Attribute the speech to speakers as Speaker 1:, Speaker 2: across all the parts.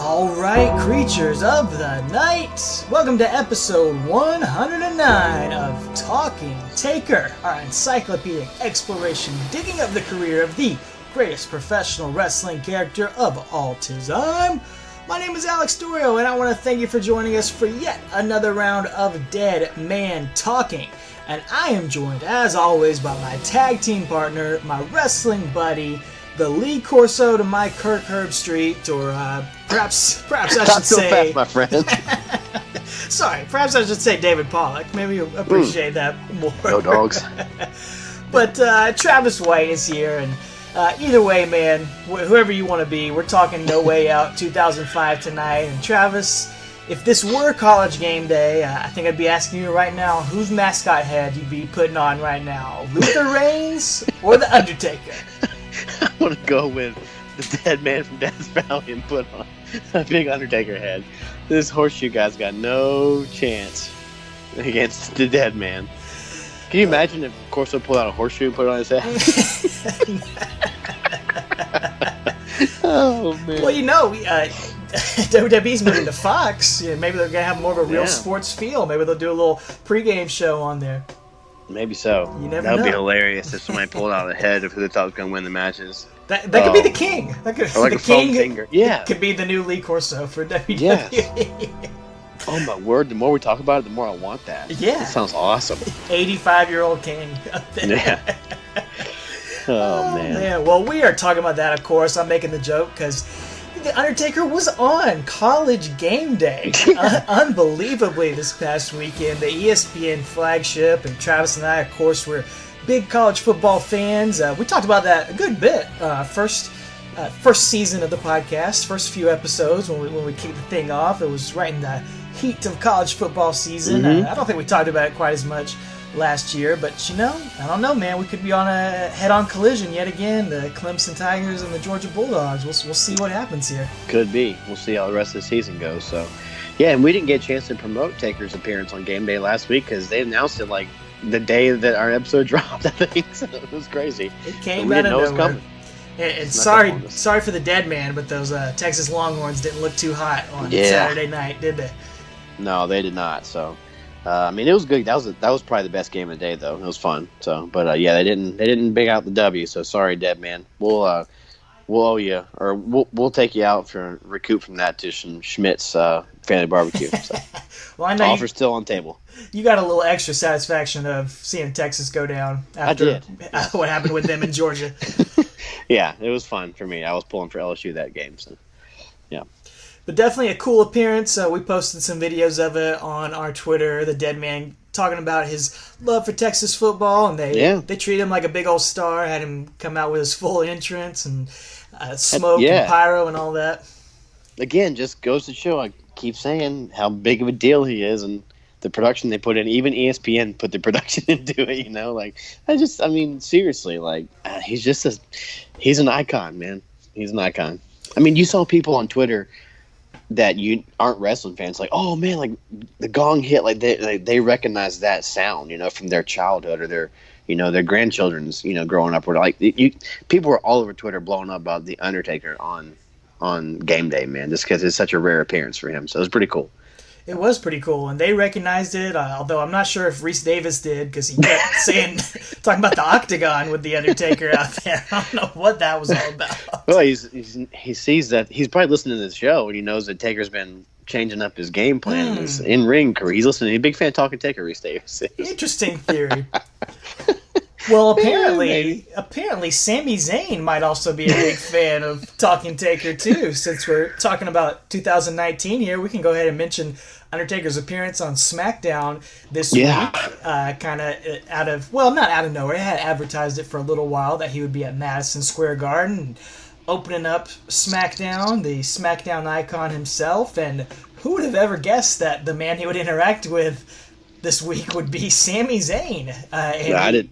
Speaker 1: All right, creatures of the night, welcome to episode 109 of Talking Taker, our encyclopedic exploration digging up the career of the greatest professional wrestling character of all time. My name is Alex Dorio, and I want to thank you for joining us for yet another round of Dead Man Talking. And I am joined, as always, by my tag team partner, my wrestling buddy, the Lee Corso to my Kirk Herbstreit, or perhaps I should say...
Speaker 2: Fast, my friend.
Speaker 1: Sorry, perhaps I should say David Pollock. Maybe you appreciate that more.
Speaker 2: No dogs.
Speaker 1: But Travis White is here, and either way, man, whoever you want to be, we're talking No Way Out 2005 tonight. And Travis, if this were college game day, I think I'd be asking you right now, whose mascot head you'd be putting on right now? Luther Reigns or the Undertaker?
Speaker 2: I want to go with the dead man from Death Valley and put on a big Undertaker head. This horseshoe guy's got no chance against the dead man. Can you imagine if Corso pulled out a horseshoe and put it on his head? Oh, man.
Speaker 1: Well, you know, WWE's moving to Fox. Yeah, maybe they're going to have more of a real sports feel. Maybe they'll do a little pregame show on there.
Speaker 2: Maybe so.
Speaker 1: You never
Speaker 2: That would
Speaker 1: know.
Speaker 2: be hilarious if somebody pulled out the head of who they thought was going to win the matches.
Speaker 1: That could be the King. That could,
Speaker 2: Or like
Speaker 1: the
Speaker 2: a foam
Speaker 1: King
Speaker 2: finger. Yeah.
Speaker 1: could be the new Lee Corso for WWE.
Speaker 2: Yes. Oh, my word. The more we talk about it, the more I want that.
Speaker 1: Yeah.
Speaker 2: That sounds awesome.
Speaker 1: 85-year-old King up there.
Speaker 2: Yeah. Oh, man.
Speaker 1: Yeah, well, we are talking about that, of course. I'm making the joke because The Undertaker was on College Game Day unbelievably this past weekend. The ESPN flagship, and Travis and I, of course, were big college football fans. We talked about that a good bit. First season of the podcast, first few episodes when we kicked the thing off. It was right in the heat of college football season. I don't think we talked about it quite as much last year, but I don't know, man. We could be on a head-on collision yet again. The Clemson Tigers and the Georgia Bulldogs. We'll see what happens here.
Speaker 2: Could be. We'll see how the rest of the season goes. So, yeah, and we didn't get a chance to promote Taker's appearance on Game Day last week because they announced it like the day that our episode dropped. I think so. It was crazy.
Speaker 1: It came
Speaker 2: we
Speaker 1: out
Speaker 2: didn't
Speaker 1: of
Speaker 2: know it was
Speaker 1: nowhere.
Speaker 2: coming.
Speaker 1: And sorry for the dead man, but those Texas Longhorns didn't look too hot on Saturday night, did they?
Speaker 2: No, they did not. So, I mean, it was good. That was probably the best game of the day, though. It was fun. So, but yeah, they didn't big out the W. So sorry, dead man. We'll owe you, or we'll take you out for recoup from that to some Schmidt's family barbecue. So.
Speaker 1: Well, I know
Speaker 2: offer's still on table.
Speaker 1: You got a little extra satisfaction of seeing Texas go down after what happened with them in Georgia.
Speaker 2: Yeah, it was fun for me. I was pulling for LSU that game. So, yeah.
Speaker 1: But definitely a cool appearance. We posted some videos of it on our Twitter. The Dead Man talking about his love for Texas football, and they treat him like a big old star. Had him come out with his full entrance and smoke and pyro and all that.
Speaker 2: Again, just goes to show. I keep saying how big of a deal he is, and the production they put in. Even ESPN put the production into it. You know, like I mean, seriously, like he's an icon, man. He's an icon. I mean, you saw people on Twitter that you aren't wrestling fans, like, oh man, like the gong hit, like they recognize that sound, you know, from their childhood or their grandchildren's, growing up. Where like people were all over Twitter blowing up about the Undertaker on Game Day, man, just because it's such a rare appearance for him. So it was pretty cool.
Speaker 1: It was pretty cool, and they recognized it, although I'm not sure if Reese Davis did, because he kept talking about the Octagon with the Undertaker out there. I don't know what that was all about.
Speaker 2: Well, he sees that. He's probably listening to the show, and he knows that Taker's been changing up his game plan in his in-ring career. He's listening. He's a big fan of Talking Taker, Reese Davis.
Speaker 1: Interesting theory. Well, apparently Sami Zayn might also be a big fan of Talking Taker too. Since we're talking about 2019 here, we can go ahead and mention Undertaker's appearance on SmackDown this week. Kind of not out of nowhere. It had advertised it for a little while that he would be at Madison Square Garden, opening up SmackDown, the SmackDown icon himself. And who would have ever guessed that the man he would interact with this week would be Sami Zayn.
Speaker 2: I did.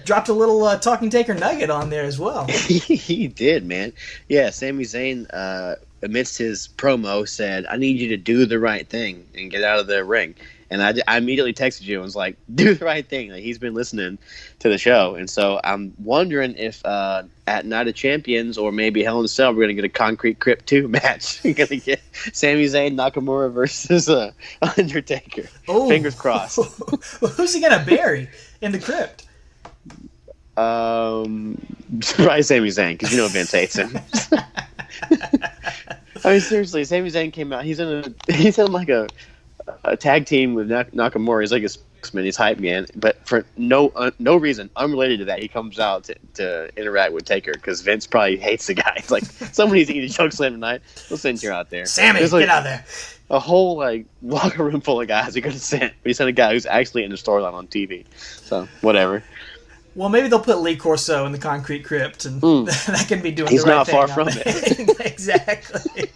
Speaker 1: Dropped a little Talking Taker nugget on there as well.
Speaker 2: He did, man. Yeah, Sami Zayn, amidst his promo, said, I need you to do the right thing and get out of the ring. And I immediately texted you and was like, do the right thing. Like, he's been listening to the show. And so I'm wondering if at Night of Champions or maybe Hell in a Cell, we're going to get a Concrete Crypt 2 match. We're going to get Sami Zayn, Nakamura versus Undertaker.
Speaker 1: Oh.
Speaker 2: Fingers crossed.
Speaker 1: Well, who's he going to bury in the crypt?
Speaker 2: Probably Sami Zayn, because Vince hates him. I mean, seriously, Sami Zayn came out. He's in like a tag team with Nakamura. He's like a spokesman. He's hype man, but for no reason unrelated to that, he comes out to interact with Taker because Vince probably hates the guy. It's like, someone needs to eat a choke slam tonight. We'll send you out there.
Speaker 1: Sammy,
Speaker 2: like,
Speaker 1: get out there.
Speaker 2: A whole locker room full of guys he could have sent. But he sent a guy who's actually in the storyline on TV. So whatever.
Speaker 1: Well, maybe they'll put Lee Corso in the Concrete Crypt, and that can be doing
Speaker 2: He's
Speaker 1: the right
Speaker 2: not
Speaker 1: thing.
Speaker 2: far from it.
Speaker 1: Exactly.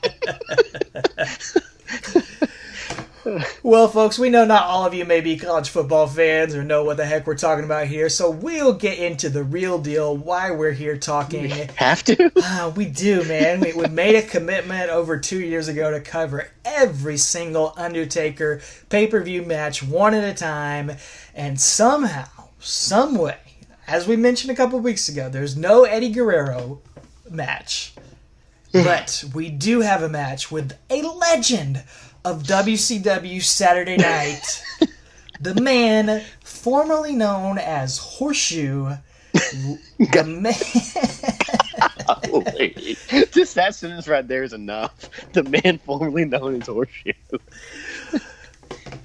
Speaker 1: Well, folks, we know not all of you may be college football fans or know what the heck we're talking about here, so we'll get into the real deal, why we're here talking.
Speaker 2: We have to?
Speaker 1: We do, man. We made a commitment over 2 years ago to cover every single Undertaker pay-per-view match one at a time, and somehow, some way, as we mentioned a couple weeks ago, there's no Eddie Guerrero match. But we do have a match with a legend of WCW Saturday Night. The man formerly known as Horseshoe. The man...
Speaker 2: Just that sentence right there is enough. The man formerly known as Horseshoe.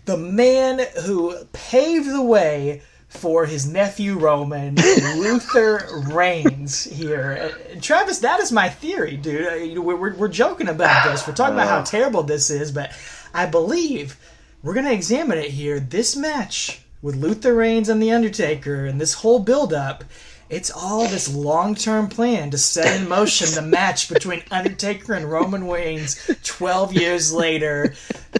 Speaker 1: The man who paved the way for his nephew Roman, Luther Reigns here. Travis, that is my theory, dude. We're joking about this. We're talking about how terrible this is, but I believe we're going to examine it here. This match with Luther Reigns and The Undertaker and this whole build-up, it's all this long-term plan to set in motion the match between Undertaker and Roman Reigns 12 years later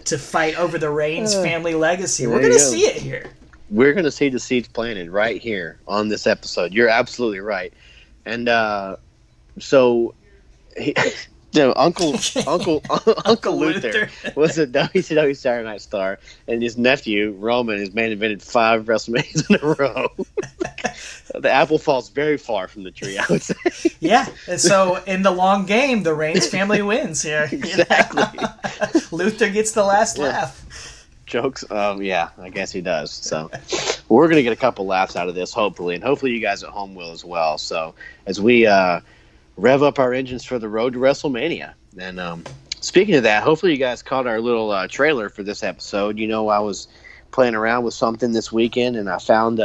Speaker 1: to fight over the Reigns family legacy. We're going to see it here.
Speaker 2: We're going to see the seeds planted right here on this episode. You're absolutely right. And so, Uncle Luther was a WCW Saturday Night Star, and his nephew, Roman, has main evented 5 WrestleManias in a row. The apple falls very far from the tree, I would say.
Speaker 1: Yeah, and so in the long game, the Reigns family wins here.
Speaker 2: Exactly.
Speaker 1: Luther gets the last laugh.
Speaker 2: Jokes. Yeah, I guess he does. So we're going to get a couple laughs out of this, hopefully, and hopefully you guys at home will as well. So as we rev up our engines for the road to WrestleMania. And speaking of that, hopefully you guys caught our little trailer for this episode. I was playing around with something this weekend, and I found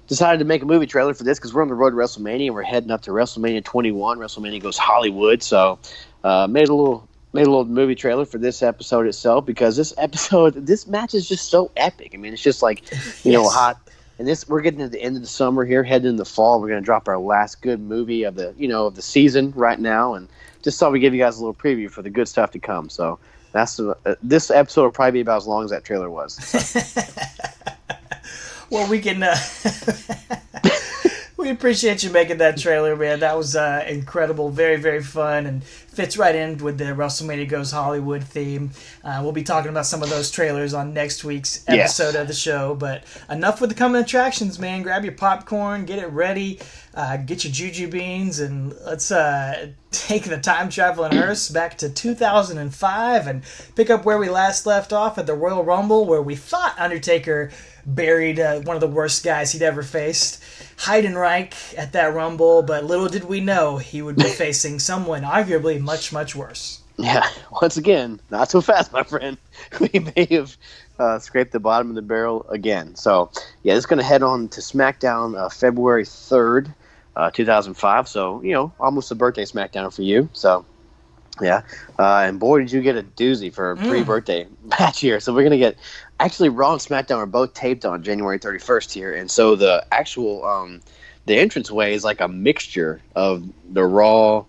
Speaker 2: decided to make a movie trailer for this because we're on the road to WrestleMania, and we're heading up to WrestleMania 21. WrestleMania goes Hollywood, so made a little movie trailer for this episode itself because this match is just so epic. I mean, it's just like, hot. And we're getting to the end of the summer here, heading into the fall. We're going to drop our last good movie of the season right now, and just thought we'd give you guys a little preview for the good stuff to come. So this episode will probably be about as long as that trailer was. So.
Speaker 1: Well, we can. We appreciate you making that trailer, man. That was incredible, very, very fun, and fits right in with the WrestleMania Goes Hollywood theme. We'll be talking about some of those trailers on next week's episode of the show. But enough with the coming attractions, man. Grab your popcorn, get it ready, get your juju beans, and let's take the time-traveling hearse back to 2005 and pick up where we last left off at the Royal Rumble, where we thought Undertaker buried one of the worst guys he'd ever faced, Heidenreich, at that Rumble, but little did we know he would be facing someone arguably much, much worse.
Speaker 2: Yeah, once again, not so fast, my friend. We may have scraped the bottom of the barrel again. So, yeah, it's going to head on to SmackDown February 3rd, 2005. So, almost a birthday SmackDown for you. So, yeah. And boy, did you get a doozy for a pre-birthday match here. So we're going to get... Actually, Raw and SmackDown are both taped on January 31st here. And so the actual... the entranceway is like a mixture of the Raw,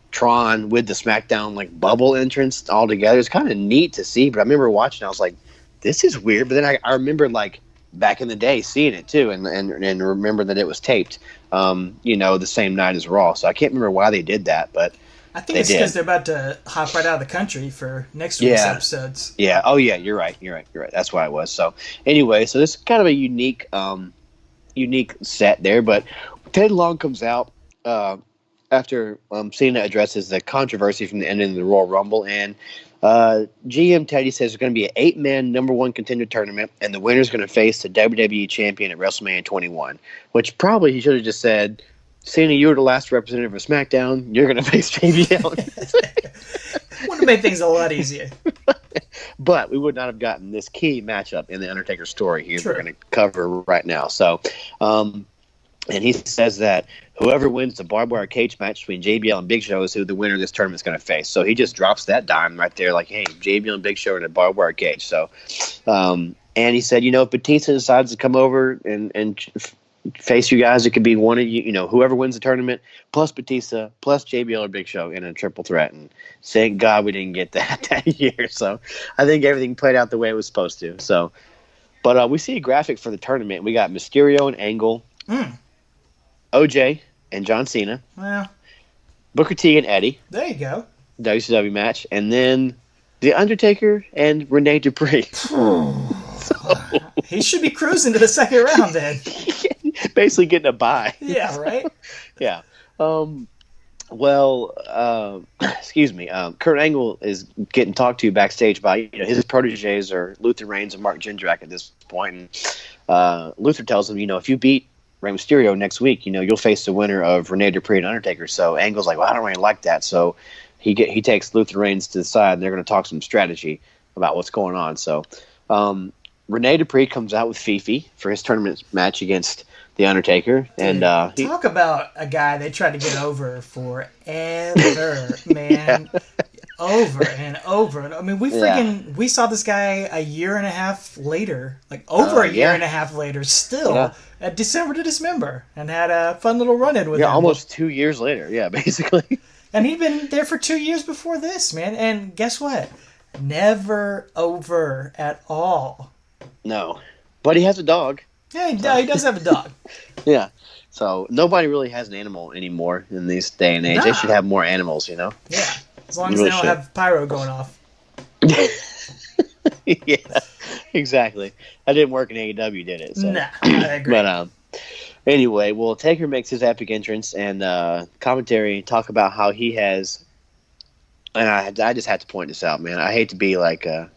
Speaker 2: Tron with the SmackDown bubble entrance all together. It's kind of neat to see, but I remember watching, I was like, this is weird. But then I remember back in the day seeing it too and remember that it was taped, the same night as Raw. So I can't remember why they did that, but
Speaker 1: I think
Speaker 2: They
Speaker 1: it's because
Speaker 2: did.
Speaker 1: they're about to hop right out of the country for next week's
Speaker 2: Yeah.
Speaker 1: episodes.
Speaker 2: Yeah. Oh, yeah. You're right. That's why it was. So anyway, so this is kind of a unique set there. But Ted Long comes out after Cena addresses the controversy from the ending of the Royal Rumble, and GM Teddy says there's going to be an 8-man number one contender tournament, and the winner's going to face the WWE champion at WrestleMania 21. Which probably he should have just said, Cena, you were the last representative of SmackDown. You're going to face JBL.
Speaker 1: Would have made things a lot easier.
Speaker 2: But we would not have gotten this key matchup in the Undertaker story here.
Speaker 1: True.
Speaker 2: We're going to cover right now. So, and he says that whoever wins the barbed wire cage match between JBL and Big Show is who the winner of this tournament is going to face. So he just drops that dime right there, like, hey, JBL and Big Show are in a barbed wire cage. So, and he said, if Batista decides to come over and face you guys, it could be one of you, whoever wins the tournament, plus Batista, plus JBL or Big Show in a triple threat. And thank God we didn't get that year. So I think everything played out the way it was supposed to. So, but we see a graphic for the tournament. We got Mysterio and Angle, OJ and John Cena,
Speaker 1: Well,
Speaker 2: Booker T and Eddie,
Speaker 1: there you go.
Speaker 2: WCW match, and then The Undertaker and Rene Dupree.
Speaker 1: He should be cruising to the second round then.
Speaker 2: Basically getting a bye.
Speaker 1: Yeah, right?
Speaker 2: Yeah. Excuse me. Kurt Angle is getting talked to backstage by his proteges are Luther Reigns and Mark Jindrak at this point. And Luther tells him, if you beat Rey Mysterio next week, you'll face the winner of Rene Dupree and Undertaker. So Angle's like, well, I don't really like that. So he takes Luther Reigns to the side, and they're going to talk some strategy about what's going on. So Rene Dupree comes out with Fifi for his tournament match against The Undertaker. And
Speaker 1: talk about a guy they tried to get over forever, man. Yeah. Over and over. I mean, we saw this guy a year and a half later, like over a year and a half later, still at December to Dismember, and had a fun little run-in with him.
Speaker 2: Yeah, almost 2 years later. Yeah, basically.
Speaker 1: And he'd been there for 2 years before this, man. And guess what? Never over at all.
Speaker 2: No. But he has a dog.
Speaker 1: Yeah, he does have a dog.
Speaker 2: Yeah. So nobody really has an animal anymore in this day and age. Nah. They should have more animals,
Speaker 1: Yeah. As long as they don't have pyro going off.
Speaker 2: Yeah, exactly. That didn't work in AEW, did it? So.
Speaker 1: Nah, I agree.
Speaker 2: But anyway, Taker makes his epic entrance, and commentary talk about how he has. And I just had to point this out, man. I hate to be like a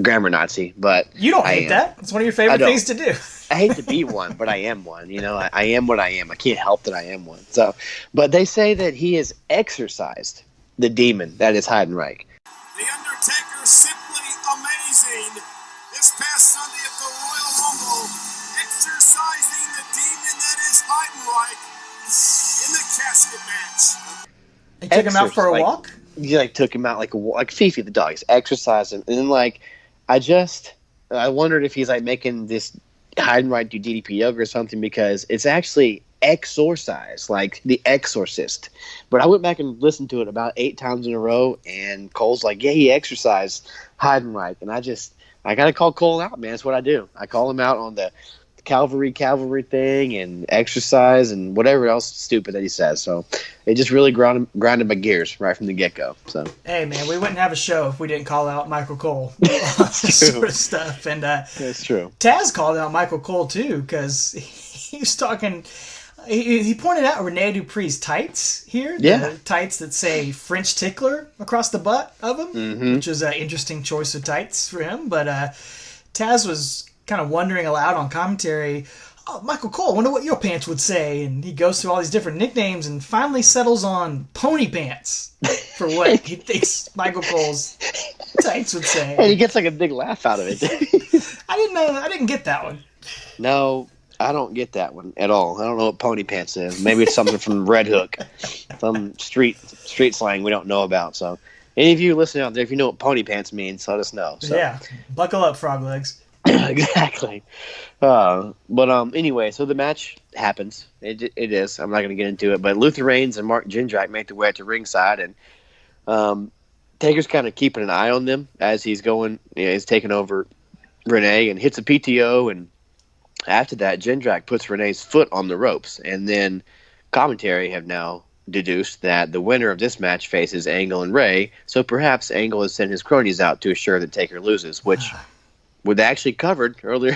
Speaker 2: grammar Nazi, but
Speaker 1: you don't hate that. It's one of your favorite things to do.
Speaker 2: I hate to be one, but I am one. I am what I am. I can't help that I am one. So, but they say that he has exorcised the demon that is Heidenreich.
Speaker 3: The Undertaker simply amazing. This past Sunday at the Royal Rumble, exorcising the demon that is Heidenreich in the casket match.
Speaker 1: He took him out for a walk?
Speaker 2: He took him out like Fifi the dog. He's exercising. And then I wondered if he's making this Heidenreich do DDP yoga or something, because it's actually exorcise, like The Exorcist. But I went back and listened to it about 8 times in a row, and Cole's like, yeah, he exercised Heidenreich. And I got to call Cole out, man. That's what I do. I call him out on the cavalry thing and exercise and whatever else stupid that he says. So it just really grounded my gears right from the get-go. So
Speaker 1: hey, man, we wouldn't have a show if we didn't call out Michael Cole. This sort of stuff. And
Speaker 2: that's true.
Speaker 1: Taz called out Michael Cole too, because he was talking. He pointed out Rene Dupree's tights here. The tights that say French tickler across the butt of him, which is an interesting choice of tights for him. But Taz was kind of wondering aloud on commentary, oh, Michael Cole, I wonder what your pants would say. And he goes through all these different nicknames and finally settles on pony pants for what he thinks Michael Cole's tights would say.
Speaker 2: And he gets a big laugh out of it.
Speaker 1: I didn't get that one.
Speaker 2: No, I don't get that one at all. I don't know what pony pants is. Maybe it's something from Red Hook, some street slang we don't know about. So any of you listening out there, if you know what pony pants means, let us know. So.
Speaker 1: Yeah, buckle up, frog legs.
Speaker 2: Exactly. But anyway, so the match happens. It is. I'm not going to get into it. But Luther Reigns and Mark Jindrak make their way to ringside, and Taker's kind of keeping an eye on them as he's going. He's taking over Renee and hits a PTO, and after that, Jindrak puts Renee's foot on the ropes, and then commentary have now deduced that the winner of this match faces Angle and Ray, so perhaps Angle has sent his cronies out to assure that Taker loses, which was actually covered earlier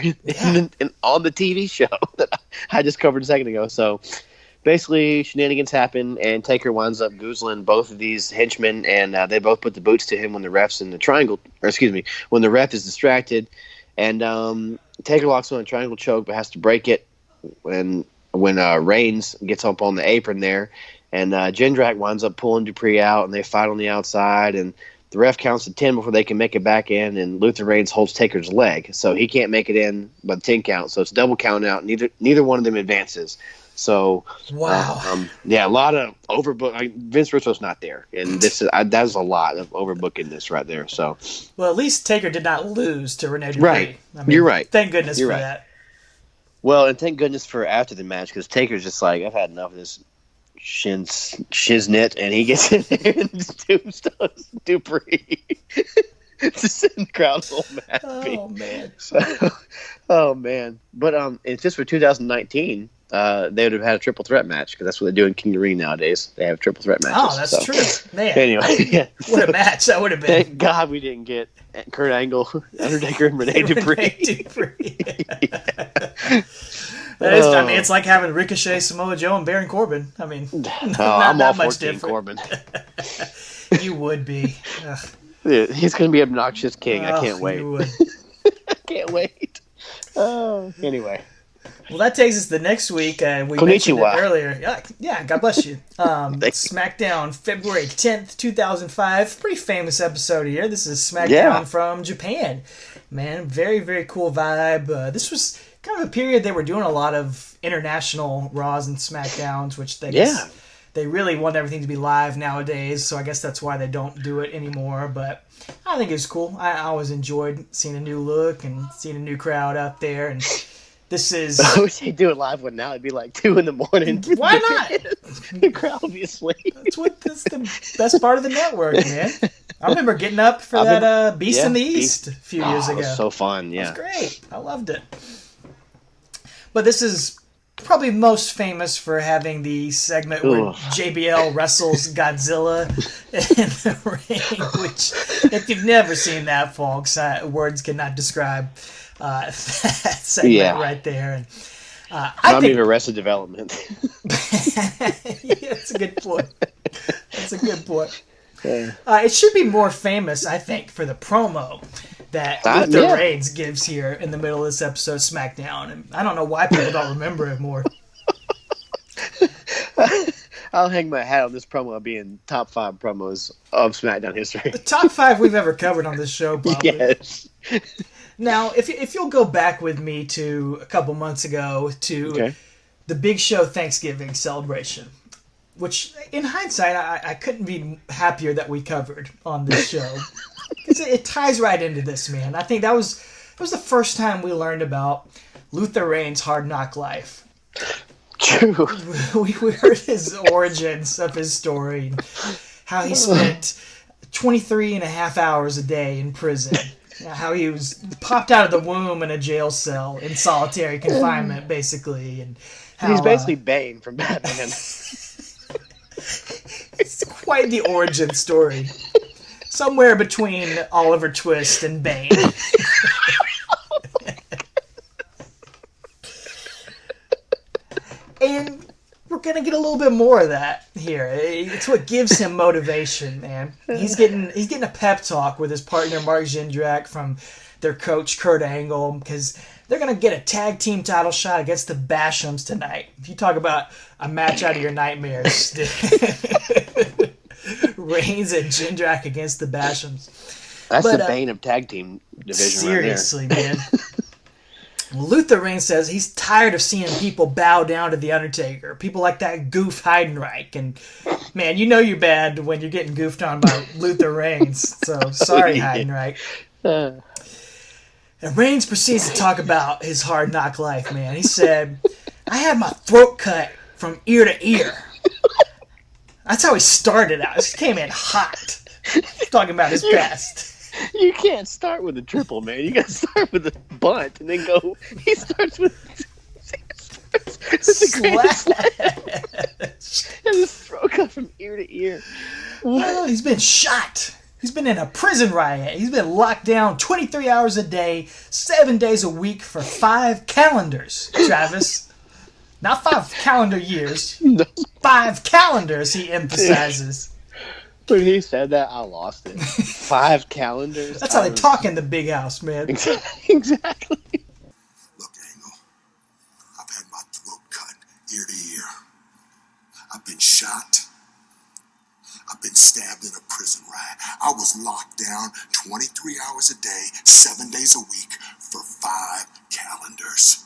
Speaker 2: on the TV show that I just covered a second ago. So basically, shenanigans happen, and Taker winds up goozling both of these henchmen, and they both put the boots to him when the ref's in the triangle, or excuse me, when the ref is distracted, and Taker locks on a triangle choke, but has to break it when Reigns gets up on the apron there, and Jindrak winds up pulling Dupree out, and they fight on the outside, and the ref counts to 10 before they can make it back in, and Luther Reigns holds Taker's leg, so he can't make it in by the 10 count, so it's double count out. Neither one of them advances. So,
Speaker 1: wow,
Speaker 2: a lot of overbook. Vince Russo's not there, and that's a lot of overbooking this right there. So,
Speaker 1: well, at least Taker did not lose to Rene Dupree.
Speaker 2: Right, you're right.
Speaker 1: Thank goodness for that.
Speaker 2: Well, and thank goodness for after the match, because Taker's just like, I've had enough of this shiznit, and he gets in there and just tombstones Dupree. To send the crowd all mad.
Speaker 1: Oh man!
Speaker 2: Oh man! But it's just for 2019. They would have had a triple threat match, because that's what they do in King of the Ring nowadays. They have triple threat matches.
Speaker 1: Oh, that's true, man.
Speaker 2: Anyway, yeah.
Speaker 1: What a match that would have been.
Speaker 2: Thank God we didn't get Kurt Angle, Undertaker, and Rene Dupree.
Speaker 1: That is, I mean, it's like having Ricochet, Samoa Joe, and Baron Corbin. I mean, not
Speaker 2: I'm
Speaker 1: that
Speaker 2: all
Speaker 1: much
Speaker 2: for
Speaker 1: different.
Speaker 2: Corbin.
Speaker 1: You would be.
Speaker 2: Yeah, he's going to be obnoxious king. I can't wait.
Speaker 1: You would.
Speaker 2: I can't wait. Anyway.
Speaker 1: Well, that takes us to next week. We mentioned it
Speaker 2: Konnichiwa.
Speaker 1: earlier. Yeah, God bless you. SmackDown, February 10th, 2005. Pretty famous episode here. This is SmackDown from Japan. Man, very, very cool vibe. This was kind of a period they were doing a lot of international Raws and SmackDowns, which they really want everything to be live nowadays, so I guess that's why they don't do it anymore. But I think it was cool. I always enjoyed seeing a new look and seeing a new crowd out there, and this is...
Speaker 2: I wish they'd do a live one now. It'd be like 2 a.m.
Speaker 1: Why not?
Speaker 2: The crowd would be asleep.
Speaker 1: That's the best part of the network, man. I remember getting up for that Beast in the East a few years ago.
Speaker 2: It was so fun, yeah.
Speaker 1: It was great. I loved it. But this is probably most famous for having the segment where JBL wrestles Godzilla in the ring, which, if you've never seen that, folks, words cannot describe that segment right there. And I think
Speaker 2: Arrested Development.
Speaker 1: That's a good point. That's a good point. It should be more famous, I think, for the promo that Luther Reigns gives here in the middle of this episode of SmackDown. And I don't know why people don't remember it more.
Speaker 2: I'll hang my hat on this promo being top 5 promos of SmackDown history.
Speaker 1: The top 5 we've ever covered on this show, probably.
Speaker 2: Yes.
Speaker 1: Now, if you'll go back with me to a couple months ago to the Big Show Thanksgiving celebration, which, in hindsight, I couldn't be happier that we covered on this show. It ties right into this, man. I think that was the first time we learned about Luther Reigns' hard knock life.
Speaker 2: True.
Speaker 1: We heard his origins of his story, how he spent 23 and a half hours a day in prison, how he was popped out of the womb in a jail cell in solitary confinement, basically. And how,
Speaker 2: he's basically Bane from Batman.
Speaker 1: It's quite the origin story. Somewhere between Oliver Twist and Bane. And we're going to get a little bit more of that here. It's what gives him motivation, man. He's getting a pep talk with his partner Mark Jindrak from their coach Kurt Angle, because they're going to get a tag team title shot against the Bashams tonight. If you talk about a match out of your nightmares, Reigns and Jindrak against the Bashams.
Speaker 2: That's the bane of tag team division.
Speaker 1: Seriously,
Speaker 2: right there.
Speaker 1: Man. Luther Reigns says he's tired of seeing people bow down to the Undertaker. People like that goof Heidenreich. And, man, you know you're bad when you're getting goofed on by Luther Reigns. So, sorry, Heidenreich. And Reigns proceeds to talk about his hard knock life, man. He said, I had my throat cut from ear to ear. That's how he started out. He came in hot, talking about his past.
Speaker 2: You can't start with a triple, man. You got to start with a bunt and then go. He starts with
Speaker 1: Slash.
Speaker 2: And his throat cut from ear to ear.
Speaker 1: Oh, he's been shot. He's been in a prison riot. He's been locked down 23 hours a day, 7 days a week for 5 calendars, Travis. Not 5 calendar years.
Speaker 2: No.
Speaker 1: 5 calendars, he emphasizes.
Speaker 2: When he said that, I lost it. 5 calendars?
Speaker 1: That's how they talk in the big house, man.
Speaker 2: Exactly.
Speaker 3: Look, Angle, I've had my throat cut ear to ear. I've been shot. I've been stabbed in a prison riot. I was locked down 23 hours a day, 7 days a week for 5 calendars.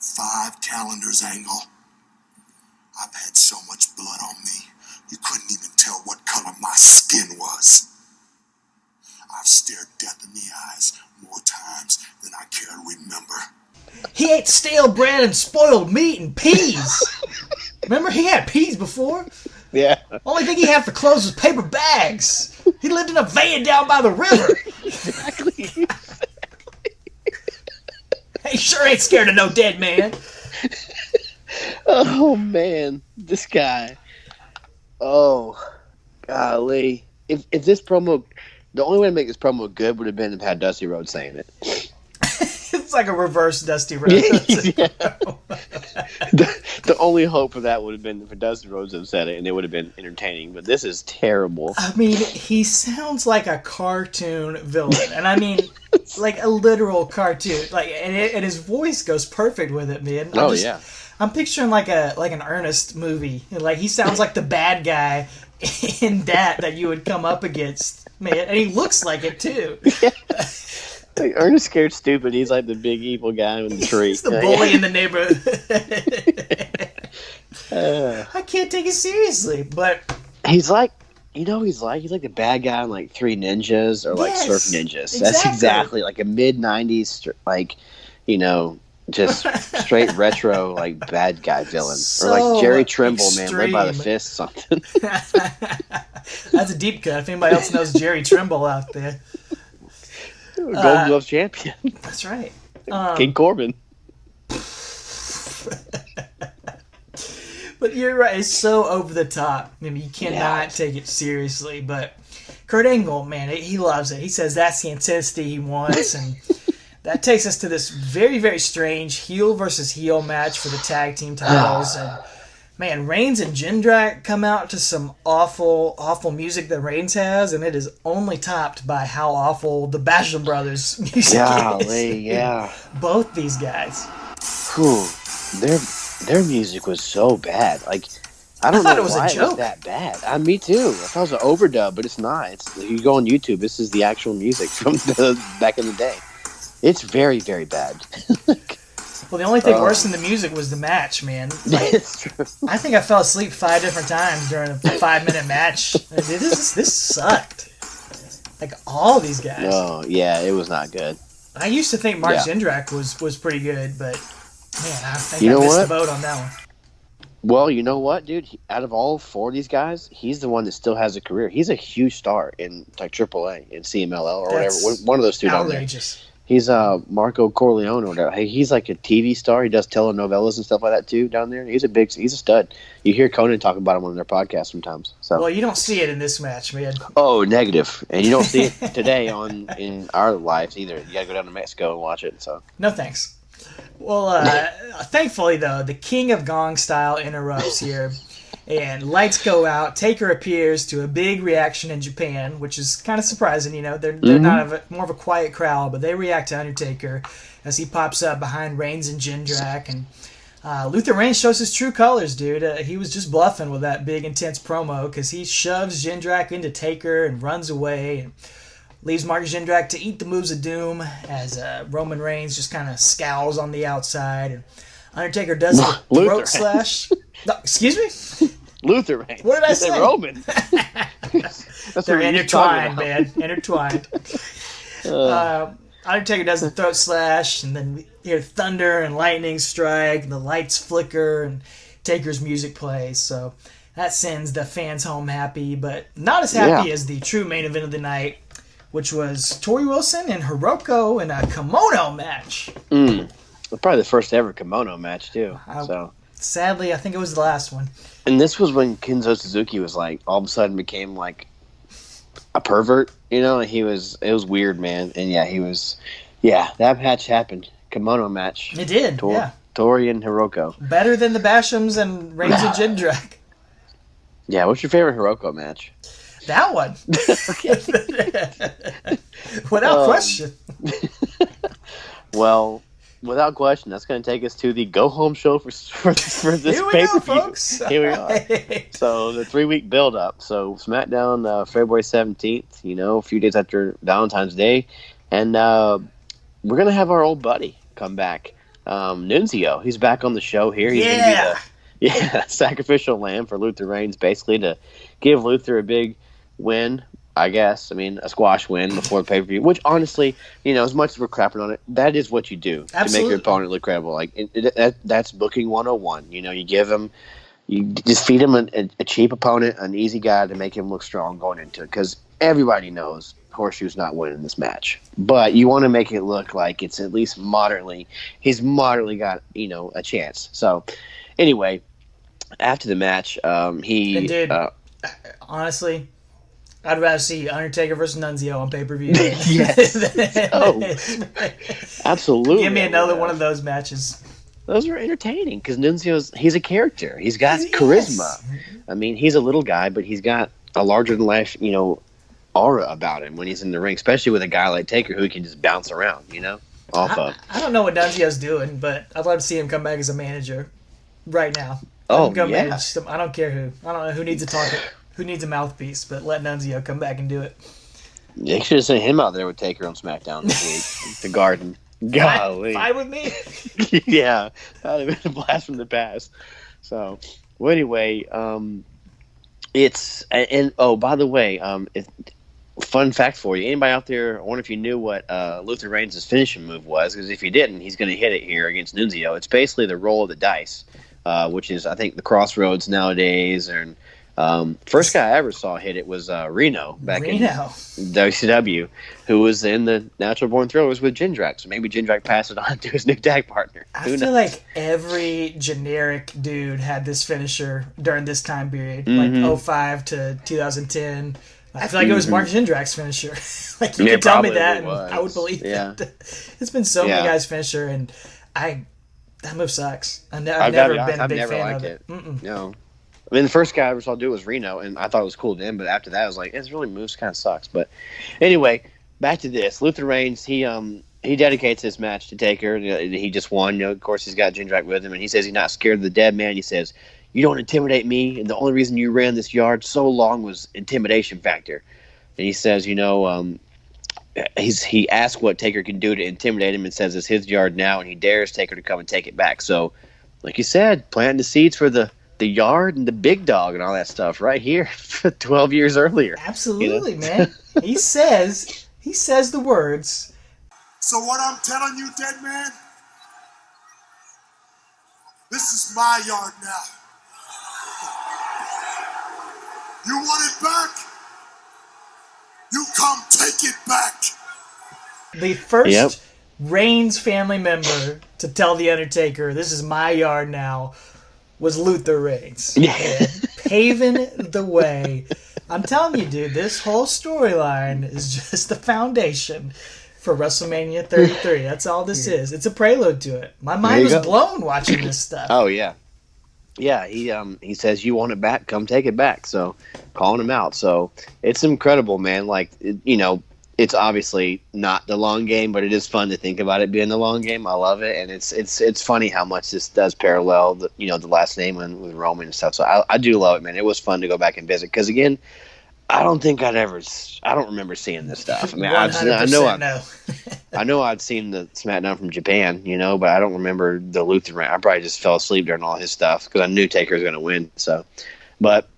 Speaker 3: 5 calendars, Angle. I've had so much blood on me, you couldn't even tell what color my skin was. I've stared death in the eyes more times than I care to remember.
Speaker 1: He ate stale bread and spoiled meat and peas. Remember, he had peas before?
Speaker 2: Yeah.
Speaker 1: Only thing he had for clothes was paper bags. He lived in a van down by the river.
Speaker 2: Exactly.
Speaker 1: He sure ain't scared of no dead man.
Speaker 2: Oh, man. This guy. Oh, golly. If this promo... The only way to make this promo good would have been if had Dusty Rhodes saying it.
Speaker 1: It's like a reverse Dusty Rhodes.
Speaker 2: Yeah. The only hope for that would have been for Dusty Rhodes to have said it, and it would have been entertaining. But this is terrible.
Speaker 1: I mean, he sounds like a cartoon villain, and I mean, like a literal cartoon. Like, and his voice goes perfect with it, man. I'm picturing like an Ernest movie. Like, he sounds like the bad guy in that you would come up against, man. And he looks like it too.
Speaker 2: Yeah. Like Ernest Scared Stupid. He's like the big evil guy in the tree.
Speaker 1: He's the bully in the neighborhood. I can't take it seriously, but
Speaker 2: he's like, he's like the bad guy in like Three Ninjas or like Surf Ninjas.
Speaker 1: Exactly.
Speaker 2: That's exactly like a mid-90s, like, just straight retro, like bad guy villain.
Speaker 1: So
Speaker 2: or like Jerry Trimble,
Speaker 1: extreme.
Speaker 2: man, led by the fist, something.
Speaker 1: That's a deep cut. If anybody else knows Jerry Trimble out there.
Speaker 2: Gold Glove champion.
Speaker 1: That's right.
Speaker 2: King Corbin.
Speaker 1: But you're right. It's so over the top. I mean, you cannot take it seriously. But Kurt Angle, man, he loves it. He says that's the intensity he wants. And that takes us to this very, very strange heel versus heel match for the tag team titles. And man, Reigns and Jindrak come out to some awful, awful music that Reigns has, and it is only topped by how awful the Basham Brothers music is.
Speaker 2: Yeah.
Speaker 1: Both these guys.
Speaker 2: Whew. Their music was so bad. Like, I don't know
Speaker 1: it was
Speaker 2: why
Speaker 1: a joke.
Speaker 2: It was that bad. Me too. I thought it was an overdub, but it's not. You go on YouTube, this is the actual music from back in the day. It's very, very bad.
Speaker 1: Well, the only thing worse than the music was the match, man. Like,
Speaker 2: It's true.
Speaker 1: I think I fell asleep 5 different times during a 5-minute match. This sucked. Like, all these guys.
Speaker 2: Oh, yeah, it was not good.
Speaker 1: I used to think Mark Jindrak was pretty good, but man, I think I missed the boat on that one.
Speaker 2: Well, you know what, dude? Out of all 4 of these guys, he's the one that still has a career. He's a huge star in like AAA and CMLL or whatever. One of those two down there.
Speaker 1: Outrageous.
Speaker 2: He's Marco Corleone or whatever. Hey, he's like a TV star. He does telenovelas and stuff like that too down there. He's a stud. You hear Conan talk about him on their podcast sometimes. So.
Speaker 1: Well, you don't see it in this match, man.
Speaker 2: Oh, negative. And you don't see it today in our lives either. You gotta go down to Mexico and watch it. So.
Speaker 1: No thanks. Well, thankfully though, the King of Gong Style interrupts here. And lights go out. Taker appears to a big reaction in Japan, which is kind of surprising. They're not more of a quiet crowd, but they react to Undertaker as he pops up behind Reigns and Jindrak. And Luther Reigns shows his true colors, dude. He was just bluffing with that big, intense promo because he shoves Jindrak into Taker and runs away and leaves Mark Jindrak to eat the moves of doom as Roman Reigns just kind of scowls on the outside. And Undertaker does the throat slash. No, excuse me?
Speaker 2: Luther Reigns.
Speaker 1: What did I say?
Speaker 2: Roman.
Speaker 1: They're intertwined, man. Intertwined. Undertaker does the throat slash, and then we hear thunder and lightning strike, and the lights flicker, and Taker's music plays. So that sends the fans home happy, but not as happy as the true main event of the night, which was Tori Wilson and Hiroko in a kimono match.
Speaker 2: Probably the first ever kimono match, too.
Speaker 1: Sadly, I think it was the last one.
Speaker 2: And this was when Kenzo Suzuki was like, all of a sudden became like a pervert, you know? It was weird, man. And that match happened. Kimono match.
Speaker 1: It did, yeah.
Speaker 2: Tori and Hiroko.
Speaker 1: Better than the Bashams and Reigns and Jindrak.
Speaker 2: Yeah, what's your favorite Hiroko match?
Speaker 1: That one. Without question.
Speaker 2: Well, without question, that's going to take us to the go-home show for this
Speaker 1: Here we
Speaker 2: pay-per-view.
Speaker 1: go, folks.
Speaker 2: Here we are. So, the 3-week build-up. So, SmackDown, February 17th, a few days after Valentine's Day. And we're going to have our old buddy come back. Nunzio, he's back on the show here. He's going to be the sacrificial lamb for Luther Reigns, basically to give Luther a big win, I guess. I mean, a squash win before the pay-per-view, which honestly, as much as we're crapping on it, that is what you do to make your opponent look credible. Like that's booking 101. You give him, you just feed him a cheap opponent, an easy guy to make him look strong going into it, because everybody knows Horseshoe's not winning this match, but you want to make it look like it's at least he's moderately got a chance. So anyway, after the match,
Speaker 1: honestly, I'd rather see Undertaker versus Nunzio on pay-per-view.
Speaker 2: Yes. Absolutely.
Speaker 1: Give me another one of those matches.
Speaker 2: Those are entertaining because he's a character. He's got charisma. I mean, he's a little guy, but he's got a larger-than-life, aura about him when he's in the ring, especially with a guy like Taker who can just bounce around, I
Speaker 1: don't know what Nunzio's doing, but I'd love to see him come back as a manager right now. Manage them. I don't care who. I don't know who needs to talk it. Who needs a mouthpiece, but let Nunzio come back and do it.
Speaker 2: They should have sent him out there with Taker on SmackDown this week. The Garden. Golly.
Speaker 1: Fine with me.
Speaker 2: Yeah. That would have been a blast from the past. So, well, anyway, by the way, fun fact for you. Anybody out there, I wonder if you knew what Luther Reigns' finishing move was, because if you didn't, he's going to hit it here against Nunzio. It's basically the roll of the dice, which is, I think, the Crossroads nowadays, and first guy I ever saw hit it was Reno back in WCW, who was in the Natural Born Thrillers with Jindrak. So maybe Jindrak passed it on to his new tag partner.
Speaker 1: I feel like every generic dude had this finisher during this time period, like 05 to 2010. I feel like it was Mark Jindrak's finisher. Like you could tell me that, and I would believe it. It's been so many guys' finisher, and that move sucks. I've never been a big fan of it.
Speaker 2: No. I mean, the first guy I ever saw do it was Reno, and I thought it was cool then, but after that, I was like, this really moves kind of sucks. But anyway, back to this. Luther Reigns, he dedicates this match to Taker. He just won. Of course, he's got Jindrak with him, and he says he's not scared of the dead man. He says, you don't intimidate me, and the only reason you ran this yard so long was intimidation factor. And he says, he asks what Taker can do to intimidate him and says it's his yard now, and he dares Taker to come and take it back. So, like you said, planting the seeds for the yard and the big dog and all that stuff right here 12 years earlier.
Speaker 1: Absolutely, man. He says the words.
Speaker 3: So what I'm telling you, dead man, this is my yard now. You want it back? You come take it back.
Speaker 1: The first Reigns family member to tell The Undertaker, this is my yard now, was Luther Reigns. Paving the way. I'm telling you, dude, this whole storyline is just the foundation for WrestleMania 33. That's all this is. It's a prelude to it. My mind was blown watching this stuff.
Speaker 2: Oh, yeah. Yeah, he says, you want it back? Come take it back. So, calling him out. So, it's incredible, man. Like, it's obviously not the long game, but it is fun to think about it being the long game. I love it, and it's funny how much this does parallel the last name with Roman and stuff. So I do love it, man. It was fun to go back and visit because again, I don't remember seeing this stuff. I mean, I know I'd seen the SmackDown from Japan, but I don't remember the Luther. I probably just fell asleep during all his stuff because I knew Taker was going to win. So, but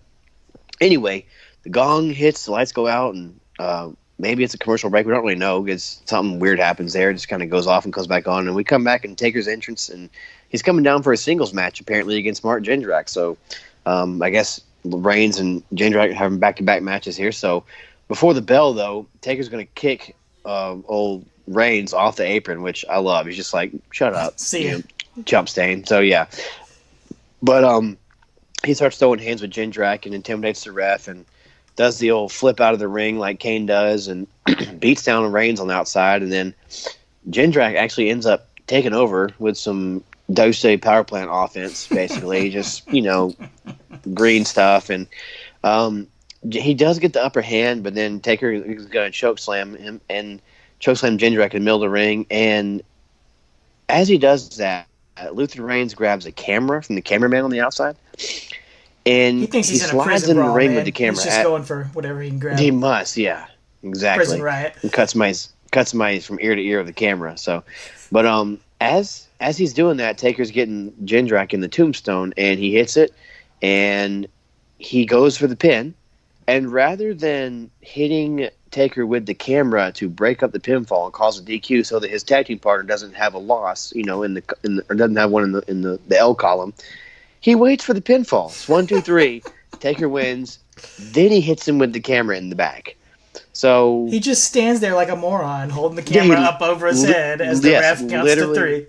Speaker 2: anyway, the gong hits, the lights go out, and maybe it's a commercial break. We don't really know because something weird happens there. It just kind of goes off and comes back on. And we come back and Taker's entrance, and he's coming down for a singles match, apparently, against Mark Jindrak. So I guess Reigns and Jindrak having back-to-back matches here. So before the bell, though, Taker's going to kick old Reigns off the apron, which I love. He's just like, shut up.
Speaker 1: See ya.
Speaker 2: Jump stain. So, yeah. But he starts throwing hands with Jindrak and intimidates the ref and does the old flip out of the ring like Kane does and beats down Reigns on the outside. And then Jindrak actually ends up taking over with some Dose power plant offense, basically. Just, green stuff. And he does get the upper hand, but then Taker is going to choke slam him and choke slam Jindrak in the middle of the ring. And as he does that, Luther Reigns grabs a camera from the cameraman on the outside. And
Speaker 1: he thinks he's
Speaker 2: slides in the ring
Speaker 1: man.
Speaker 2: with the camera.
Speaker 1: He's just going for whatever he can grab.
Speaker 2: He must, yeah. Exactly.
Speaker 1: Prison riot.
Speaker 2: And cuts my from ear to ear of the camera. So, but as he's doing that, Taker's getting Jindrak in the tombstone, and he hits it, and he goes for the pin. And rather than hitting Taker with the camera to break up the pinfall and cause a DQ, so that his tag team partner doesn't have a loss, or doesn't have one in the L column, he waits for the pinfalls. 1, 2, 3. Taker wins. Then he hits him with the camera in the back. So
Speaker 1: he just stands there like a moron, holding the camera up over his head as the ref counts to 3.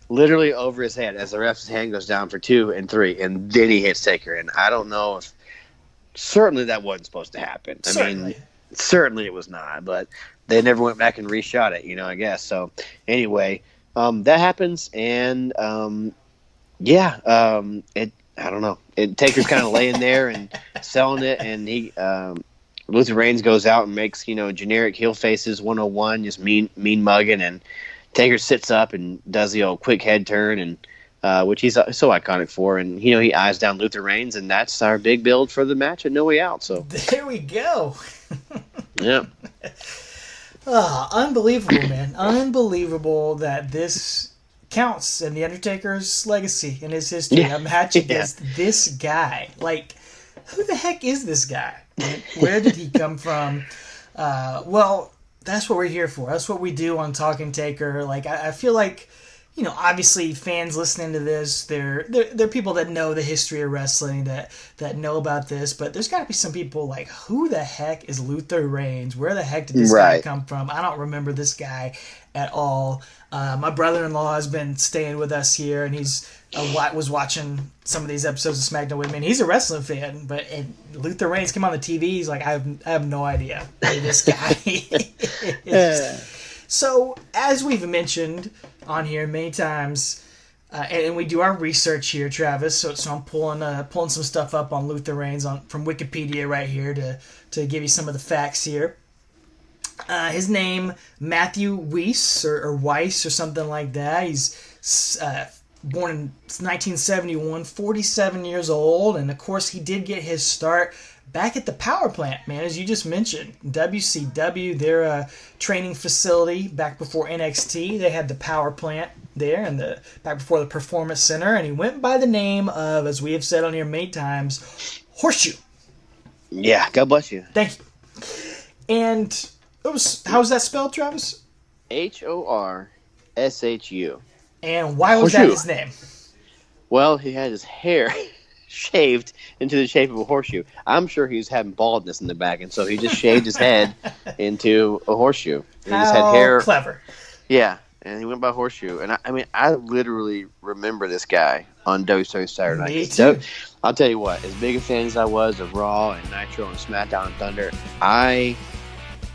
Speaker 2: Literally over his head as the ref's hand goes down for 2 and 3, and then he hits Taker. And I don't know if certainly that wasn't supposed to happen. I mean, certainly it was not, but they never went back and reshot it, I guess. So anyway, that happens, and I don't know. Taker's kind of laying there and selling it, and he Luther Reigns goes out and makes generic heel faces 101, just mean mugging, and Taker sits up and does the old quick head turn, and which he's so iconic for, and he eyes down Luther Reigns, and that's our big build for the match at No Way Out. So
Speaker 1: there we go.
Speaker 2: Yeah.
Speaker 1: Unbelievable, man! Unbelievable that this counts in the Undertaker's legacy in his history.
Speaker 2: Yeah.
Speaker 1: A match against this guy. Like, who the heck is this guy? Where did he come from? Well, that's what we're here for. That's what we do on Talking Taker. Like, I feel like, obviously fans listening to this, they're people that know the history of wrestling, that know about this, but there's got to be some people like, who the heck is Luther Reigns? Where the heck did this guy come from? I don't remember this guy at all. My brother-in-law has been staying with us here, and he's was watching some of these episodes of SmackDown with me, and he's a wrestling fan, but Luther Reigns came on the TV, he's like, I have no idea who this guy is. So, as we've mentioned on here many times, and we do our research here, Travis, so I'm pulling some stuff up on Luther Reigns from Wikipedia right here to give you some of the facts here. His name, Matthew Weiss, or Weiss, or something like that. He's born in 1971, 47 years old, and of course he did get his start back at the power plant, man, as you just mentioned. WCW, their training facility back before NXT. They had the power plant there, and back before the Performance Center, and he went by the name of, as we have said on here many times, Horseshoe.
Speaker 2: Yeah, God bless you.
Speaker 1: Thank you. And how's that spelled, Travis?
Speaker 2: HORSHU.
Speaker 1: And why was that his name?
Speaker 2: Well, he had his hair shaved into the shape of a horseshoe. I'm sure he was having baldness in the back, and so he just shaved his head into a horseshoe. He just had hair.
Speaker 1: Clever.
Speaker 2: Yeah, and he went by Horseshoe. And I literally remember this guy on WWE Saturday Night.
Speaker 1: Me too.
Speaker 2: I'll tell you what, as big a fan as I was of Raw and Nitro and SmackDown and Thunder, I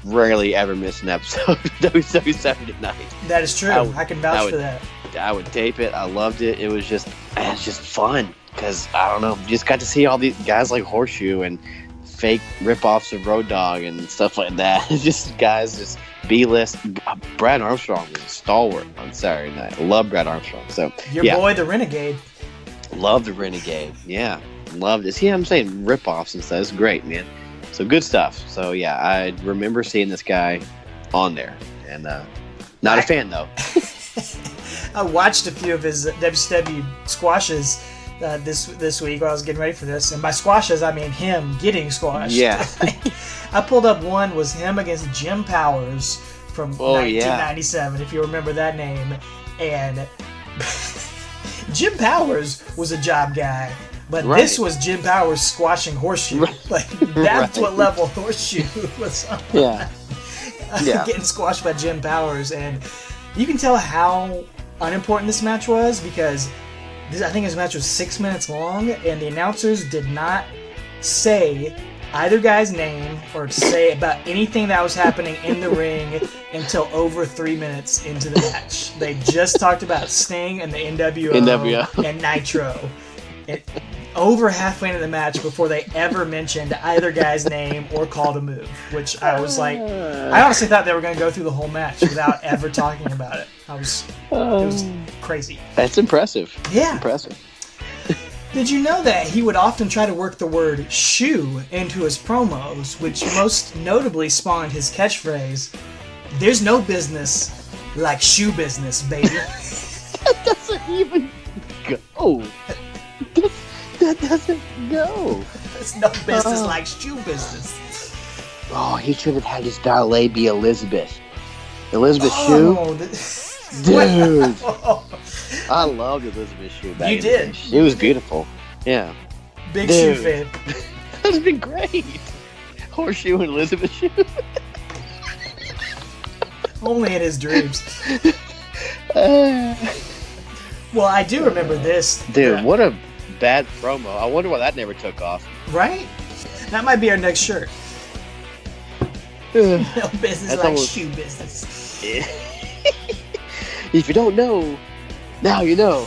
Speaker 2: rarely ever miss an episode of WWE Saturday Night.
Speaker 1: That is true. I can vouch for that.
Speaker 2: I would tape it. I loved it. It was just fun because, I don't know, just got to see all these guys like Horseshoe and fake rip-offs of Road Dogg and stuff like that. Just guys, just B-list. Brad Armstrong was a stalwart on Saturday night. I love Brad Armstrong. So
Speaker 1: Your boy, the Renegade.
Speaker 2: Love the Renegade. Yeah, loved it. See, I'm saying rip-offs and stuff. It's great, man. So good stuff. So yeah, I remember seeing this guy on there, and not a fan though.
Speaker 1: I watched a few of his WCW squashes this week while I was getting ready for this, and by squashes I mean him getting squashed.
Speaker 2: Yeah.
Speaker 1: I pulled up one was him against Jim Powers from 1997, if you remember that name, and Jim Powers was a job guy. But this was Jim Powers squashing Horseshoe.
Speaker 2: Right.
Speaker 1: Like, that's what level Horseshoe was on.
Speaker 2: Yeah.
Speaker 1: Getting squashed by Jim Powers. And you can tell how unimportant this match was because I think his match was 6 minutes long, and the announcers did not say either guy's name or say about anything that was happening in the ring until over 3 minutes into the match. They just talked about Sting and the NWO. And Nitro. Over halfway into the match before they ever mentioned either guy's name or called a move, which I was like, I honestly thought they were going to go through the whole match without ever talking about it. It was crazy.
Speaker 2: That's impressive.
Speaker 1: Yeah.
Speaker 2: Impressive.
Speaker 1: Did you know that he would often try to work the word shoe into his promos, which most notably spawned his catchphrase, "There's no business like shoe business, baby."
Speaker 2: That doesn't even go. That doesn't go.
Speaker 1: There's no business like shoe business.
Speaker 2: Oh, he should have had his valet be Elizabeth. Elizabeth Shue? Dude. I loved Elizabeth Shue back
Speaker 1: You
Speaker 2: in the
Speaker 1: did.
Speaker 2: day. She was beautiful. Yeah.
Speaker 1: Big
Speaker 2: Dude.
Speaker 1: shoe fan.
Speaker 2: That would have been great. Horseshoe and Elizabeth Shue.
Speaker 1: Only in his dreams. Well, I do remember this.
Speaker 2: Dude, what a bad promo. I wonder why that never took off.
Speaker 1: Right? That might be our next shirt. No business
Speaker 2: That's
Speaker 1: like
Speaker 2: almost-
Speaker 1: shoe business.
Speaker 2: If you don't know, now you know.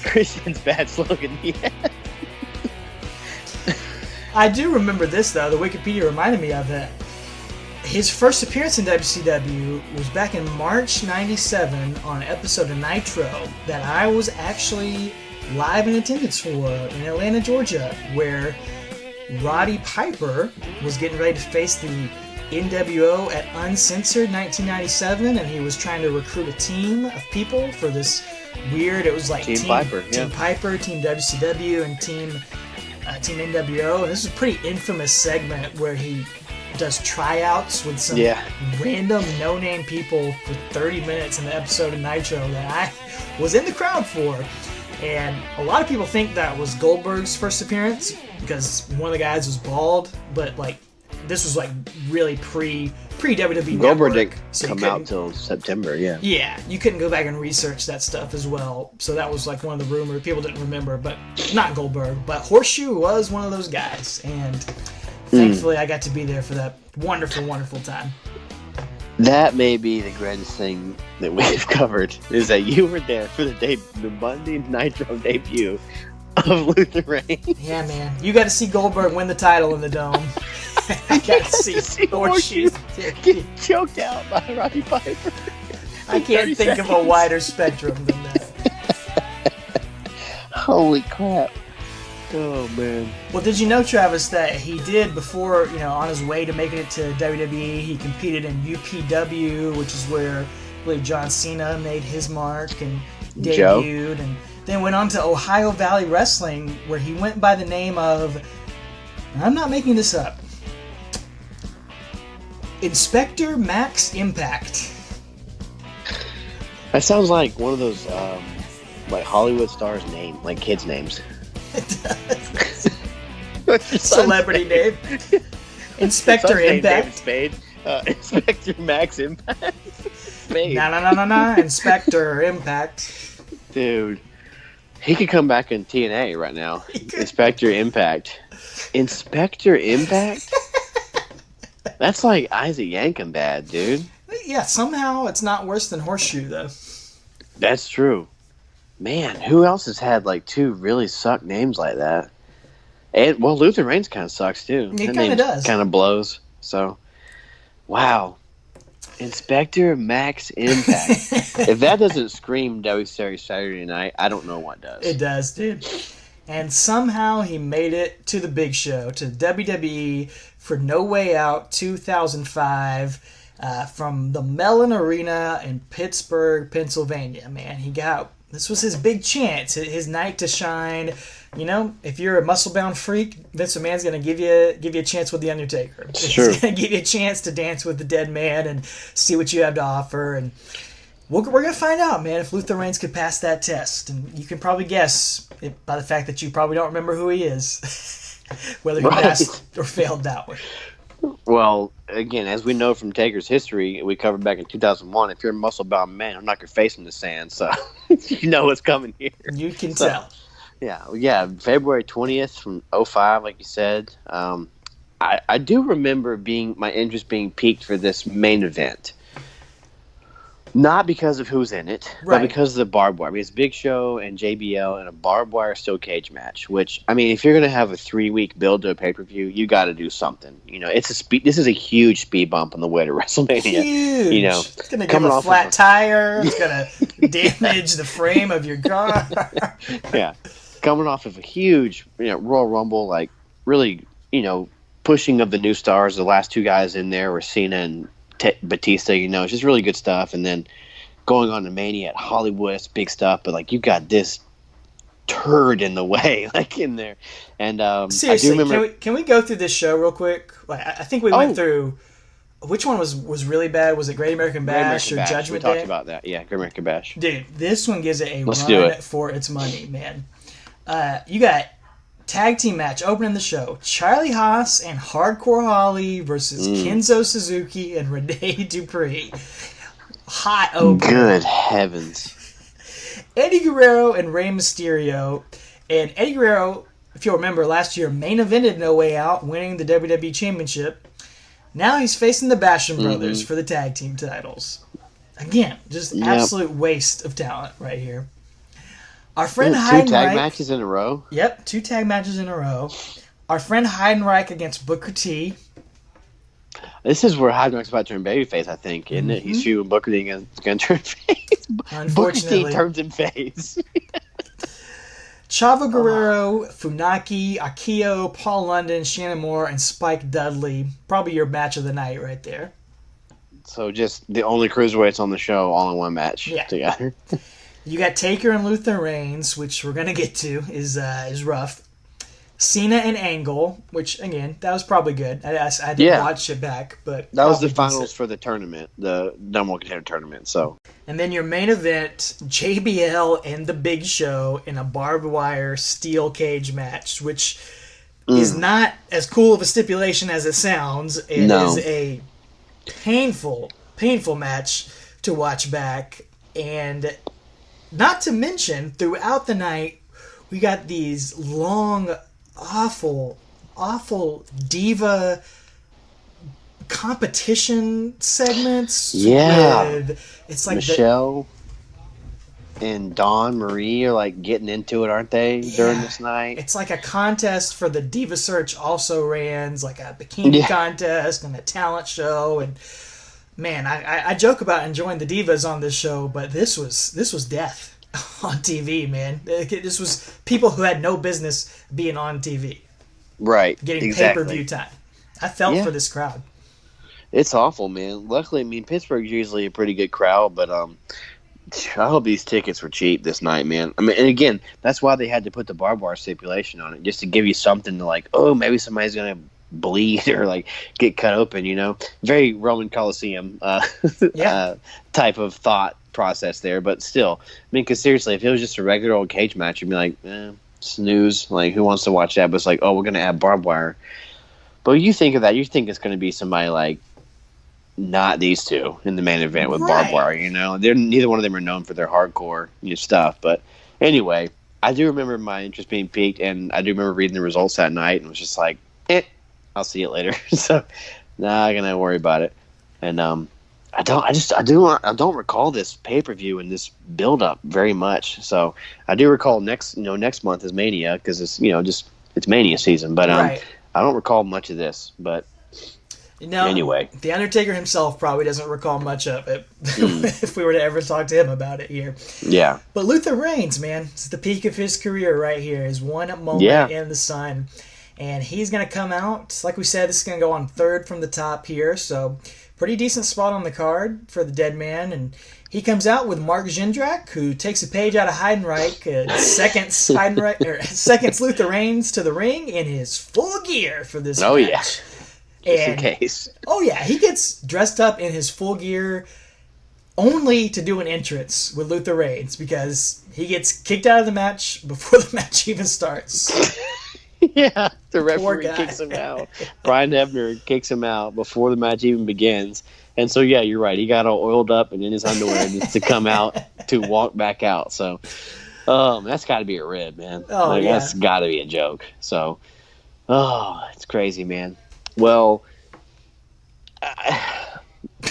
Speaker 2: Christian's bad slogan. Yeah.
Speaker 1: I do remember this, though. The Wikipedia reminded me of it. His first appearance in WCW was back in March '97 on an episode of Nitro that I was actually live in attendance for in Atlanta, Georgia, where Roddy Piper was getting ready to face the NWO at Uncensored 1997, and he was trying to recruit a team of people for this weird, it was like
Speaker 2: Team Piper, yeah.
Speaker 1: Team Piper, Team WCW, and Team NWO. And this is a pretty infamous segment where he does tryouts with some random no-name people for 30 minutes in the episode of Nitro that I was in the crowd for. And a lot of people think that was Goldberg's first appearance because one of the guys was bald, but like this was like really pre WWE.
Speaker 2: Goldberg
Speaker 1: Network,
Speaker 2: didn't
Speaker 1: so
Speaker 2: come out till September, yeah.
Speaker 1: Yeah, you couldn't go back and research that stuff as well. So that was like one of the rumors people didn't remember, but not Goldberg, but Horseshoe was one of those guys, and thankfully I got to be there for that wonderful, wonderful time.
Speaker 2: That may be the greatest thing that we've covered, is that you were there for the Monday Nitro debut of Luther Reigns.
Speaker 1: Yeah, man. You got to see Goldberg win the title in the Dome. I got to see Horseshoe
Speaker 2: get choked out by Roddy Piper.
Speaker 1: I can't think of a wider spectrum than that.
Speaker 2: Holy crap. Oh, man.
Speaker 1: Well, did you know, Travis, that he did before, on his way to making it to WWE, he competed in UPW, which is where I believe John Cena made his mark and debuted, and then went on to Ohio Valley Wrestling, where he went by the name of, and I'm not making this up, Inspector Max Impact.
Speaker 2: That sounds like one of those like Hollywood stars' name, like kids' names.
Speaker 1: Celebrity name. Inspector Impact.
Speaker 2: Spade. Inspector Max Impact. Spade.
Speaker 1: Nah. Inspector Impact.
Speaker 2: Dude, he could come back in TNA right now. Inspector Impact. Inspector Impact? That's like Isaac Yankem bad, dude.
Speaker 1: Yeah, somehow it's not worse than Horseshoe, though.
Speaker 2: That's true. Man, who else has had like two really suck names like that? And well, Luther Reigns kind of sucks too.
Speaker 1: He kind of does.
Speaker 2: Kind of blows. So, wow. Inspector Max Impact. If that doesn't scream WCW Saturday Night, I don't know what does.
Speaker 1: It does, dude. And somehow he made it to the big show, to WWE for No Way Out 2005 from the Mellon Arena in Pittsburgh, Pennsylvania. Man, this was his big chance, his night to shine. If you're a muscle-bound freak, Vince McMahon's going to give you a chance with The Undertaker.
Speaker 2: Sure.
Speaker 1: He's going to give you a chance to dance with the dead man and see what you have to offer. And we're going to find out, man, if Luther Reigns could pass that test. And you can probably guess by the fact that you probably don't remember who he is, whether he passed or failed that way.
Speaker 2: Well, again, as we know from Taker's history, we covered back in 2001, if you're a muscle-bound man, I'm not your face in the sand, so you know what's coming here.
Speaker 1: You can tell.
Speaker 2: Yeah. February 20th from '05, like you said. I do remember my interest being piqued for this main event. Not because of who's in it, but
Speaker 1: Right.
Speaker 2: because of the barbed wire. I mean, it's Big Show and JBL in a barbed wire steel cage match. Which, I mean, if you're going to have a 3-week build to a pay per view, you got to do something. It's a speed. This is a huge speed bump on the way to WrestleMania.
Speaker 1: Huge. It's going to give
Speaker 2: coming
Speaker 1: a
Speaker 2: off
Speaker 1: flat
Speaker 2: of
Speaker 1: tire. It's going to damage the frame of your car.
Speaker 2: Yeah, coming off of a huge, Royal Rumble, like really, pushing of the new stars. The last two guys in there were Cena and Batista. It's just really good stuff. And then going on to Mania at Hollywood, it's big stuff. But like, you got this turd in the way, like in there. And
Speaker 1: seriously,
Speaker 2: I do remember.
Speaker 1: Can we go through this show real quick? Like, I think we went through. Which one was really bad? Was it Great American Bash or Judgment Day?
Speaker 2: We talked about that. Yeah, Great American Bash.
Speaker 1: Dude, this one gives it a
Speaker 2: Let's
Speaker 1: run
Speaker 2: do it.
Speaker 1: for its money, man. You got tag team match opening the show. Charlie Haas and Hardcore Holly versus Kenzo Suzuki and Rene Dupree. Hot opener.
Speaker 2: Good heavens.
Speaker 1: Eddie Guerrero and Rey Mysterio. And Eddie Guerrero, if you'll remember, last year main evented No Way Out, winning the WWE Championship. Now he's facing the Basham Brothers for the tag team titles. Again, just absolute waste of talent right here. Our friend Heidenreich.
Speaker 2: 2 tag matches in a row?
Speaker 1: Yep, 2 tag matches in a row. Our friend Heidenreich against Booker T.
Speaker 2: This is where Heidenreich's about to turn babyface, I think, isn't it? He's feuding Booker T against going to turn face.
Speaker 1: Unfortunately.
Speaker 2: Booker T turns him face.
Speaker 1: Chavo Guerrero, Funaki, Akio, Paul London, Shannon Moore, and Spike Dudley. Probably your match of the night right there.
Speaker 2: So just the only cruiserweights on the show all in one match together.
Speaker 1: You got Taker and Luther Reigns, which we're going to get to, is rough. Cena and Angle, which, again, that was probably good. I didn't watch it back, but
Speaker 2: that was the finals for the tournament, the number one contender tournament. So,
Speaker 1: and then your main event, JBL and the Big Show in a barbed wire steel cage match, which is not as cool of a stipulation as it sounds. It is a painful match to watch back, and not to mention throughout the night we got these long, awful diva competition segments. It's like
Speaker 2: Michelle and Dawn Marie are like getting into it, aren't they, during this night?
Speaker 1: It's like a contest for the Diva Search also rans, like a bikini contest and a talent show. And man, I joke about enjoying the divas on this show, but this was death on TV, man. This was people who had no business being on TV.
Speaker 2: Right.
Speaker 1: Getting pay-per-view time. I felt for this crowd.
Speaker 2: It's awful, man. Luckily, I mean, Pittsburgh's usually a pretty good crowd, but I hope these tickets were cheap this night, man. I mean, and again, that's why they had to put the barbed wire stipulation on it, just to give you something to like, oh, maybe somebody's going to bleed or like get cut open, Very Roman Coliseum type of thought process there, but still, I mean, because seriously, if it was just a regular old cage match, you'd be like, snooze, like, who wants to watch that? But it's like, oh, we're going to add barbed wire. But you think of that, you think it's going to be somebody like not these two in the main event with barbed wire, They're neither one of them are known for their hardcore stuff. But anyway, I do remember my interest being piqued, and I do remember reading the results that night and was just like, I'll see it later. So not gonna worry about it. And I don't recall this pay-per-view and this build-up very much. So I do recall next month is Mania, because it's it's Mania season. But I don't recall much of this. But anyway,
Speaker 1: the Undertaker himself probably doesn't recall much of it if we were to ever talk to him about it here.
Speaker 2: Yeah.
Speaker 1: But Luther Reigns, man, it's the peak of his career right here. His one moment in the sun. And he's going to come out. Like we said, this is going to go on third from the top here. So pretty decent spot on the card for the dead man. And he comes out with Mark Jindrak, who takes a page out of Heidenreich, seconds Luther Reigns to the ring in his full gear for this match.
Speaker 2: Yeah. Just in case.
Speaker 1: Oh, yeah. He gets dressed up in his full gear only to do an entrance with Luther Reigns, because he gets kicked out of the match before the match even starts.
Speaker 2: Yeah, the referee kicks him out. Brian Hebner kicks him out before the match even begins. And so, you're right. He got all oiled up and in his underwear just to come out to walk back out. So, That's got to be a rib, man.
Speaker 1: Oh,
Speaker 2: Like,
Speaker 1: yeah.
Speaker 2: that's got to be a joke. So, it's crazy, man. Well,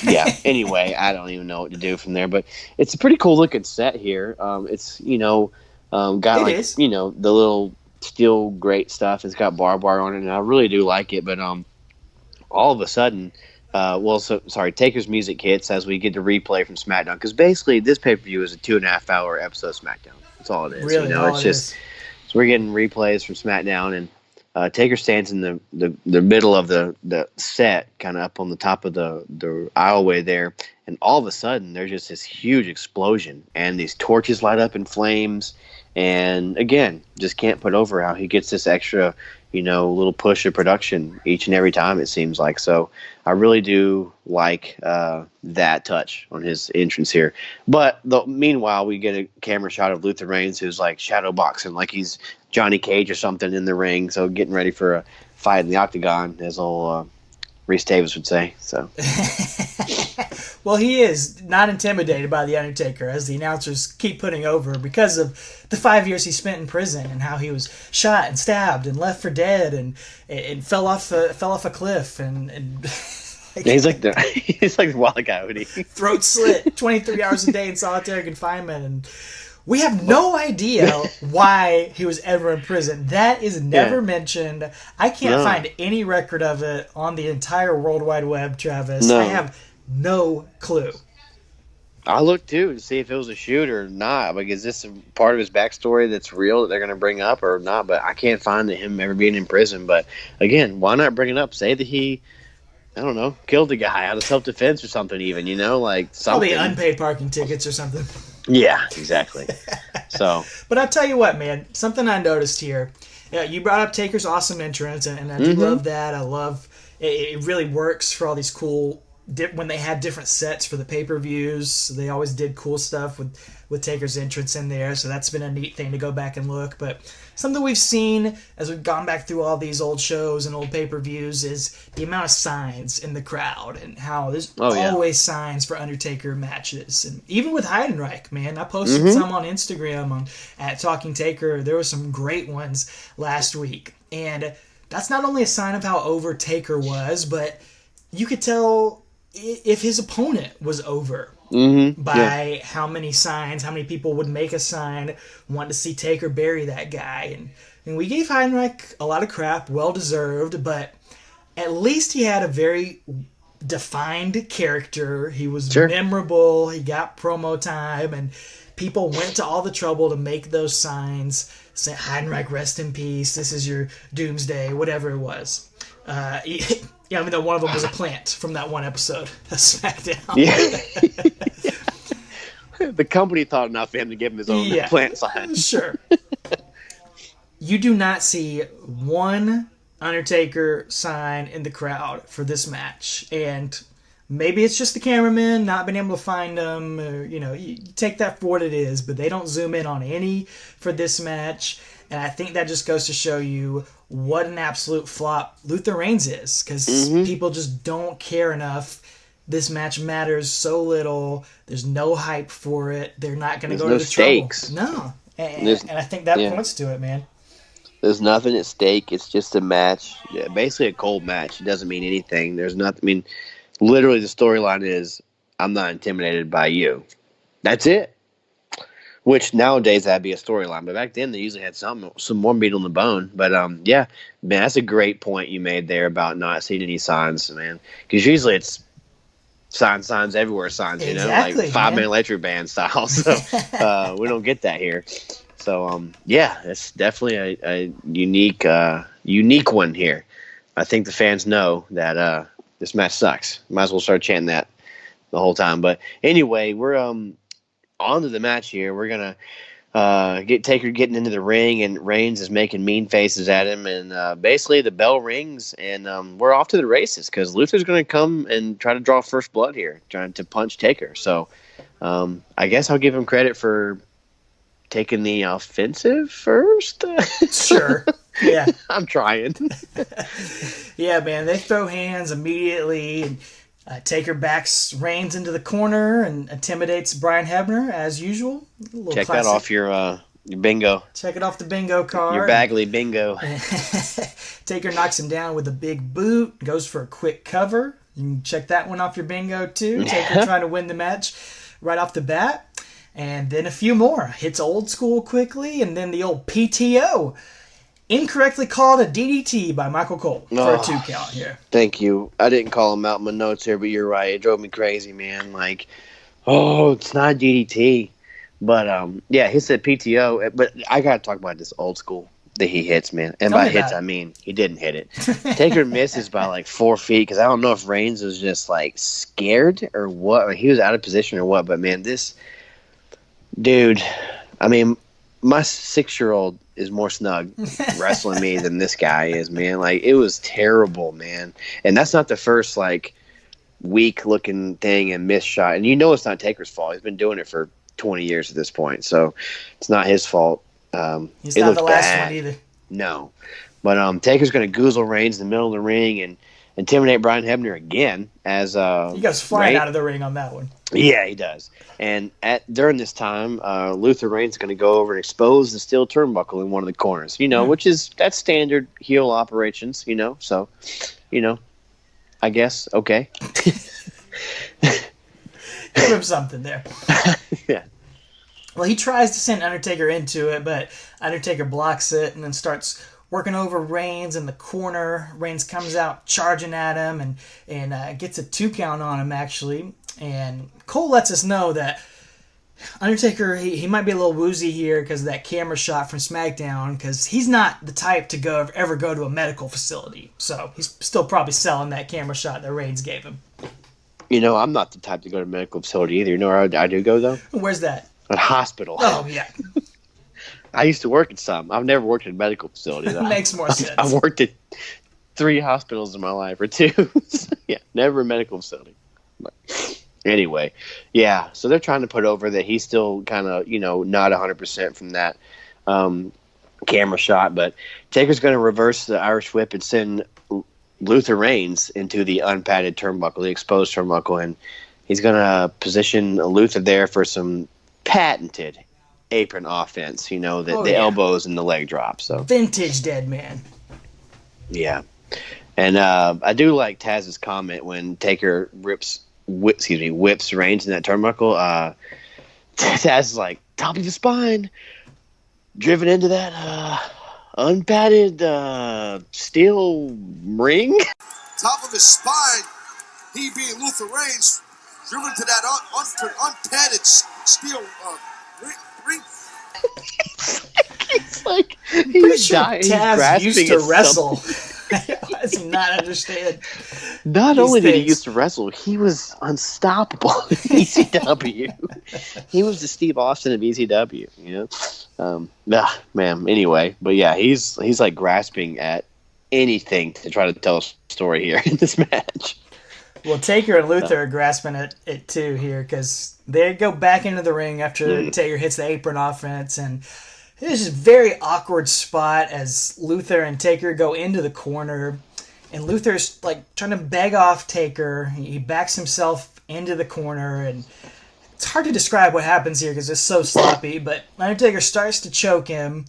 Speaker 2: yeah. Anyway, I don't even know what to do from there, but it's a pretty cool looking set here. It's got
Speaker 1: It
Speaker 2: like
Speaker 1: is.
Speaker 2: the little steel grate stuff. It's got barbed wire on it, and I really do like it. But all of a sudden, Taker's music hits as we get to replay from SmackDown because basically this pay per view is a 2.5 hour episode of SmackDown. That's all it is.
Speaker 1: Really, all
Speaker 2: It's
Speaker 1: it
Speaker 2: just
Speaker 1: is.
Speaker 2: so we're getting replays from SmackDown, and Taker stands in the middle of the set, kind of up on the top of the aisleway there, and all of a sudden there's just this huge explosion, and these torches light up in flames, and again, just can't put over how he gets this extra, little push of production each and every time, it seems like. So I really do like that touch on his entrance here. But meanwhile, we get a camera shot of Luther Reigns, who's like shadow boxing, like he's Johnny Cage or something in the ring. So getting ready for a fight in the octagon, as old Reese Davis would say. So.
Speaker 1: Well, he is not intimidated by The Undertaker, as the announcers keep putting over, because of the 5 years he spent in prison and how he was shot and stabbed and left for dead and fell off a cliff and
Speaker 2: He's like the Wild Coyote.
Speaker 1: throat slit 23 hours a day in solitary confinement, and we have no idea why he was ever in prison. That is never mentioned. I can't find any record of it on the entire World Wide Web, Travis.
Speaker 2: No.
Speaker 1: I have no clue.
Speaker 2: I looked too to see if it was a shoot or not. Like, is this a part of his backstory that's real that they're going to bring up or not? But I can't find him ever being in prison. But again, why not bring it up? Say that he, I don't know, killed a guy out of self-defense or something. Even like something.
Speaker 1: Probably unpaid parking tickets or something.
Speaker 2: Yeah, exactly. So,
Speaker 1: but I'll tell you what, man. Something I noticed here. You brought up Taker's awesome entrance, and I do love that. I love it. It really works for all these cool. When they had different sets for the pay-per-views, they always did cool stuff with Taker's entrance in there, so that's been a neat thing to go back and look. But something we've seen as we've gone back through all these old shows and old pay-per-views is the amount of signs in the crowd and how there's always signs for Undertaker matches. And even with Heidenreich, man, I posted some on Instagram at Talking Taker. There were some great ones last week. And that's not only a sign of how over Taker was, but you could tell if his opponent was over by how many signs, how many people would make a sign, want to see Taker bury that guy. And we gave Heinrich a lot of crap, well-deserved, but at least he had a very defined character. He was memorable. He got promo time, and people went to all the trouble to make those signs, say, Heinrich, rest in peace, this is your doomsday, whatever it was. Yeah, I mean, one of them was a plant from that one episode of SmackDown.
Speaker 2: Yeah. The company thought enough for him to give him his own plant sign.
Speaker 1: Sure. You do not see one Undertaker sign in the crowd for this match. And maybe it's just the cameraman not being able to find them. Or, you take that for what it is, but they don't zoom in on any for this match. And I think that just goes to show you what an absolute flop Luther Reigns is, because people just don't care enough. This match matters so little. There's no hype for it. They're not going to go to the
Speaker 2: stakes.
Speaker 1: trouble. No. And I think that points to it, man.
Speaker 2: There's nothing at stake. It's just a match. Yeah, basically a cold match. It doesn't mean anything. There's nothing. I mean, literally the storyline is, I'm not intimidated by you. That's it. Which nowadays that'd be a storyline, but back then they usually had some more meat on the bone. But yeah, man, that's a great point you made there about not seeing any signs, man. Because usually it's signs everywhere, signs,
Speaker 1: exactly,
Speaker 2: like 5 Man Electric Band style. So we don't get that here. So yeah, it's definitely a unique one here. I think the fans know that this match sucks. Might as well start chanting that the whole time. But anyway, we're on to the match here. We're gonna get Taker getting into the ring, and Reigns is making mean faces at him, and basically the bell rings, and we're off to the races because Luther's going to come and try to draw first blood here, trying to punch Taker. So I guess I'll give him credit for taking the offensive first.
Speaker 1: Sure. Yeah.
Speaker 2: I'm trying.
Speaker 1: Yeah, man. They throw hands immediately. And, Taker backs Reigns into the corner and intimidates Brian Hebner as usual.
Speaker 2: Check that off your Your bingo.
Speaker 1: Check it off the bingo card.
Speaker 2: Your Bagley bingo.
Speaker 1: Taker knocks him down with a big boot, goes for a quick cover. You can check that one off your bingo too. Taker trying to win the match right off the bat. And then a few more. Hits old school quickly, and then the old PTO. Incorrectly called a DDT by Michael Cole for a 2 count here.
Speaker 2: Thank you. I didn't call him out in my notes here, but you're right. It drove me crazy, man. Like, it's not a DDT. But, yeah, he said PTO. But I got to talk about this old school that he hits, man. And by hits, I mean he didn't hit it. Taker misses by, like, 4 feet because I don't know if Reigns was just, like, scared or what. Like, he was out of position or what. But, man, this dude, I mean, my 6-year-old is more snug wrestling me than this guy is, man. Like, it was terrible, man. And that's not the first, like, weak-looking thing and missed shot. And you know it's not Taker's fault. He's been doing it for 20 years at this point, so it's not his fault.
Speaker 1: He's not the last one either.
Speaker 2: No. But Taker's going to goozle Reigns in the middle of the ring and intimidate Brian Hebner again. As
Speaker 1: he goes flying out of the ring on that one.
Speaker 2: Yeah, he does. And during this time, Luther Reigns is going to go over and expose the steel turnbuckle in one of the corners, which is that's standard heel operations, So, I guess, okay.
Speaker 1: Give him something there.
Speaker 2: Yeah.
Speaker 1: Well, he tries to send Undertaker into it, but Undertaker blocks it and then starts working over Reigns in the corner. Reigns comes out charging at him and gets a 2 count on him, actually. And Cole lets us know that Undertaker, he might be a little woozy here because of that camera shot from SmackDown, because he's not the type to ever go to a medical facility. So he's still probably selling that camera shot that Reigns gave him.
Speaker 2: I'm not the type to go to a medical facility either. You know where I do go, though?
Speaker 1: Where's that?
Speaker 2: A hospital.
Speaker 1: Oh, yeah.
Speaker 2: I used to work at some. I've never worked at a medical facility, though.
Speaker 1: Makes more sense.
Speaker 2: I've worked at 3 hospitals in my life, or 2. So, yeah, never a medical facility. But anyway, yeah. So they're trying to put over that he's still kind of, not 100% from that camera shot. But Taker's going to reverse the Irish whip and send Luther Reigns into the unpadded turnbuckle, the exposed turnbuckle, and he's going to position Luther there for some patented apron offense, the elbows and the leg drop. So
Speaker 1: vintage dead man.
Speaker 2: Yeah. And I do like Taz's comment when Taker whips Reigns in that turnbuckle. Taz is like, top of the spine, driven into that unpadded steel ring.
Speaker 3: Top of his spine, he being Luther Reigns, driven to that unpadded steel ring.
Speaker 2: It's like
Speaker 1: he's sure Taz used to wrestle. Why does he not understand?
Speaker 2: Not only did he used to wrestle, he was unstoppable in ECW. He was the Steve Austin of ECW, man. Anyway, but yeah, he's like grasping at anything to try to tell a story here in this match.
Speaker 1: Well, Taker and Luther are grasping at it too here, because they go back into the ring after Taker hits the apron offense, and it's just a very awkward spot as Luther and Taker go into the corner, and Luther's like trying to beg off Taker. He backs himself into the corner, and it's hard to describe what happens here because it's so sloppy, but Undertaker starts to choke him,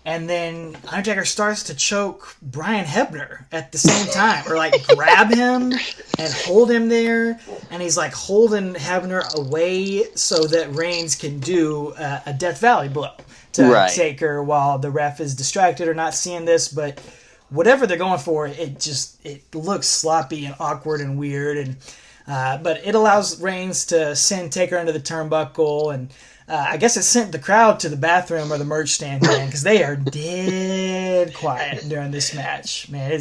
Speaker 1: and then Undertaker starts to choke Brian Hebner at the same time, or like grab him and hold him there, and he's like holding Hebner away so that Reigns can do a Death Valley blow to Taker while the ref is distracted or not seeing this. But whatever they're going for, it looks sloppy and awkward and weird, and but it allows Reigns to send Taker into the turnbuckle, and I guess it sent the crowd to the bathroom or the merch stand, man, because they are dead quiet during this match, man.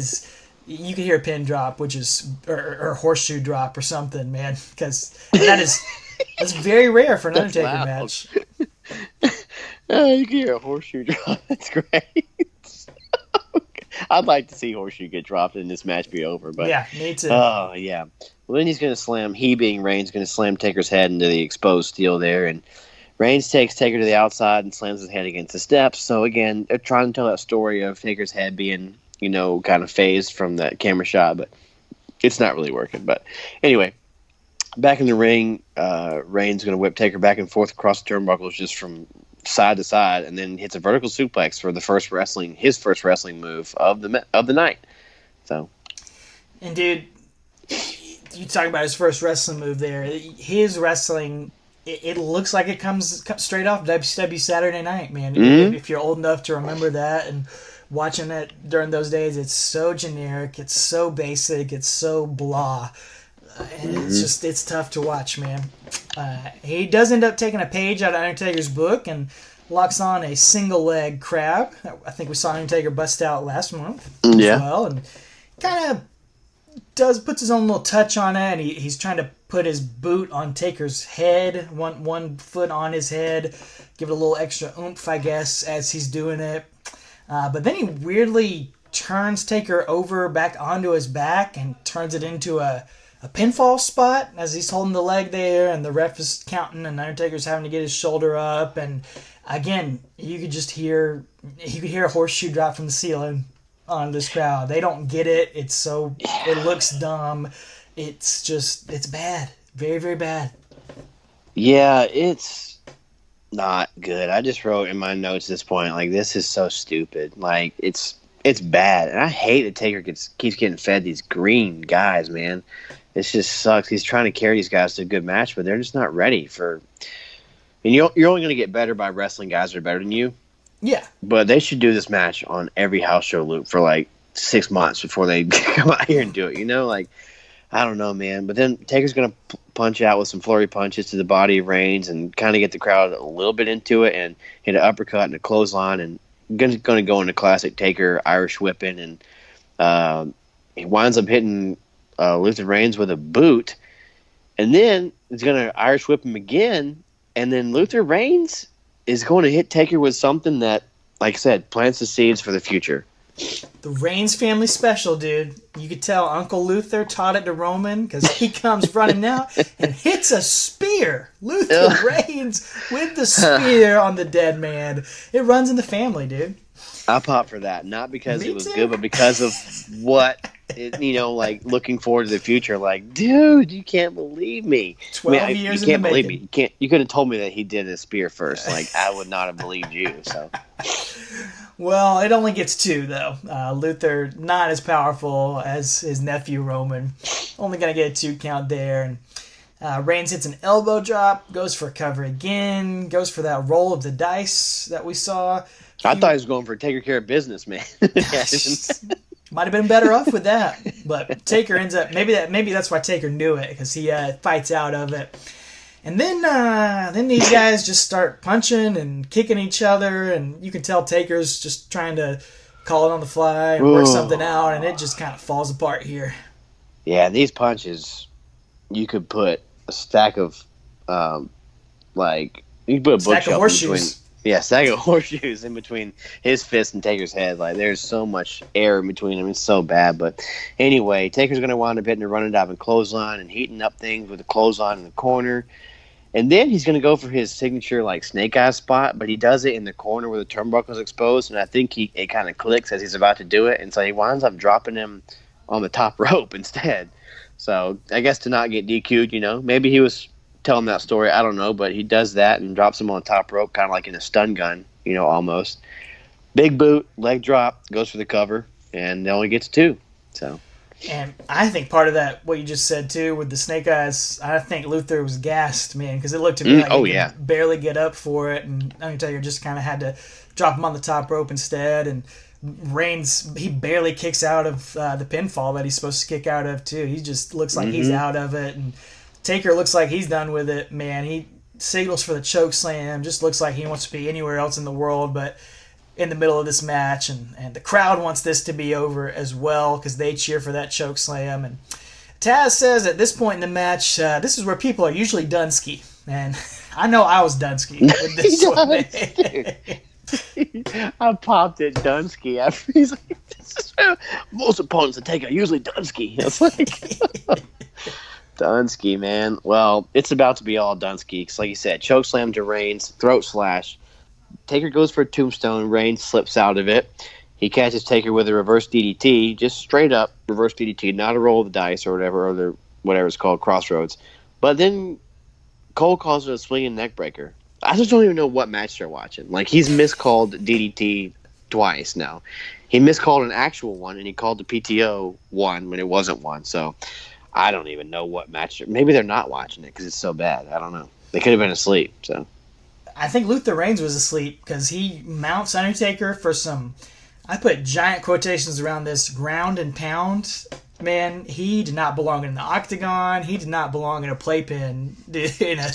Speaker 1: You can hear a pin drop, which is or horseshoe drop or something, man, because that's very rare for an Undertaker match.
Speaker 2: You can hear a horseshoe drop. That's great. I'd like to see horseshoe get dropped and this match be over, but
Speaker 1: yeah, me too.
Speaker 2: Oh yeah. Well, then he's going to slam. He being Reigns, going to slam Taker's head into the exposed steel there, and Reigns takes Taker to the outside and slams his head against the steps. So again, they're trying to tell that story of Taker's head being, kind of phased from that camera shot, but it's not really working. But anyway, back in the ring, Reigns going to whip Taker back and forth across the turnbuckles just from side to side, and then hits a vertical suplex for his first wrestling move of the night. So,
Speaker 1: and dude, you talk about his first wrestling move there. His wrestling, it looks like it comes straight off WCW Saturday Night, man. If you're old enough to remember that and watching it during those days, it's so generic, it's so basic, it's so blah. And it's tough to watch, man. He does end up taking a page out of Undertaker's book and locks on a single leg crab. I think we saw Undertaker bust out last month as well, and kind of puts his own little touch on it. And he's trying to put his boot on Taker's head, one foot on his head, give it a little extra oomph, I guess, as he's doing it. But then he weirdly turns Taker over back onto his back and turns it into a pinfall spot as he's holding the leg there, and the ref is counting, and Undertaker's having to get his shoulder up. And again, you could hear a horseshoe drop from the ceiling on this crowd. They don't get it. It looks dumb. It's bad. Very, very bad.
Speaker 2: Yeah, it's not good. I just wrote in my notes at this point, like, this is so stupid. Like, it's bad. And I hate that Taker keeps getting fed these green guys, man. It just sucks. He's trying to carry these guys to a good match, but they're just not ready for. And you're only going to get better by wrestling guys that are better than you.
Speaker 1: Yeah.
Speaker 2: But they should do this match on every house show loop for like 6 months before they come out here and do it. Like, I don't know, man. But then Taker's going to punch out with some flurry punches to the body of Reigns and kind of get the crowd a little bit into it and hit an uppercut and a clothesline and going to go into classic Taker Irish whipping. And he winds up hitting Luther Reigns with a boot, and then he's going to Irish whip him again, and then Luther Reigns is going to hit Taker with something that, like I said, plants the seeds for the future.
Speaker 1: The Reigns family special, dude. You could tell Uncle Luther taught it to Roman, because he comes running out and hits a spear. Luther Reigns with the spear on the dead man. It runs in the family, dude.
Speaker 2: I popped for that, not because
Speaker 1: Me
Speaker 2: it was
Speaker 1: too.
Speaker 2: good, but because of what, like looking forward to the future. Like, dude, you can't believe me.
Speaker 1: 12 years
Speaker 2: you can't
Speaker 1: in the
Speaker 2: believe
Speaker 1: making.
Speaker 2: me. You could have told me that he did a spear first. Like, I would not have believed you. So,
Speaker 1: Well, it only gets 2, though. Luther, not as powerful as his nephew Roman. Only going to get a 2 count there. And Reigns hits an elbow drop, goes for a cover again, goes for that roll of the dice that we saw.
Speaker 2: I thought he was going for Taker care of business, man.
Speaker 1: Might have been better off with that, but Taker ends up maybe that's why Taker knew it, because he fights out of it, and then these guys just start punching and kicking each other, and you can tell Taker's just trying to call it on the fly and work something out, and it just kind of falls apart here.
Speaker 2: Yeah, these punches, you could put a stack of you could put a bookshelf in between. Yeah, stack of horseshoes in between his fist and Taker's head. Like, there's so much air in between them. It's so bad. But anyway, Taker's going to wind up hitting a running dive and clothesline and heating up things with a clothesline in the corner. And then he's going to go for his signature, like, snake eyes spot, but he does it in the corner where the turnbuckle's exposed. And I think it kind of clicks as he's about to do it. And so he winds up dropping him on the top rope instead. So I guess to not get DQ'd, maybe he was telling that story, I don't know, but he does that and drops him on the top rope, kind of like in a stun gun, almost. Big boot, leg drop, goes for the cover, and only gets 2. So,
Speaker 1: and I think part of that, what you just said too, with the snake eyes, I think Luther was gassed, man, because it looked to me like he could barely get up for it, and Undertaker just kind of had to drop him on the top rope instead, and Reigns, he barely kicks out of the pinfall that he's supposed to kick out of too. He just looks like he's out of it, and Taker looks like he's done with it, man. He signals for the choke slam. Just looks like he wants to be anywhere else in the world but in the middle of this match. And the crowd wants this to be over as well because they cheer for that choke slam. And Taz says at this point in the match, this is where people are usually Dunsky. And I know I was Dunsky with this one.
Speaker 2: I popped at Dunsky after he's like, this is where most opponents that take are usually Dunsky. I was like... Dunsky, man. Well, it's about to be all Dunsky. Because like you said, choke slam to Reigns, throat slash. Taker goes for a tombstone. Reigns slips out of it. He catches Taker with a reverse DDT, just straight up reverse DDT, not a roll of the dice or whatever, or whatever it's called, crossroads. But then Cole calls it a swinging neck breaker. I just don't even know what match they're watching. Like, he's miscalled DDT twice now. He miscalled an actual one, and he called the PTO one when it wasn't one. So I don't even know what match. Maybe they're not watching it because it's so bad. I don't know. They could have been asleep. So
Speaker 1: I think Luther Reigns was asleep because he mounts Undertaker for some, I put giant quotations around this, ground and pound. Man, he did not belong in the octagon. He did not belong in a playpen in a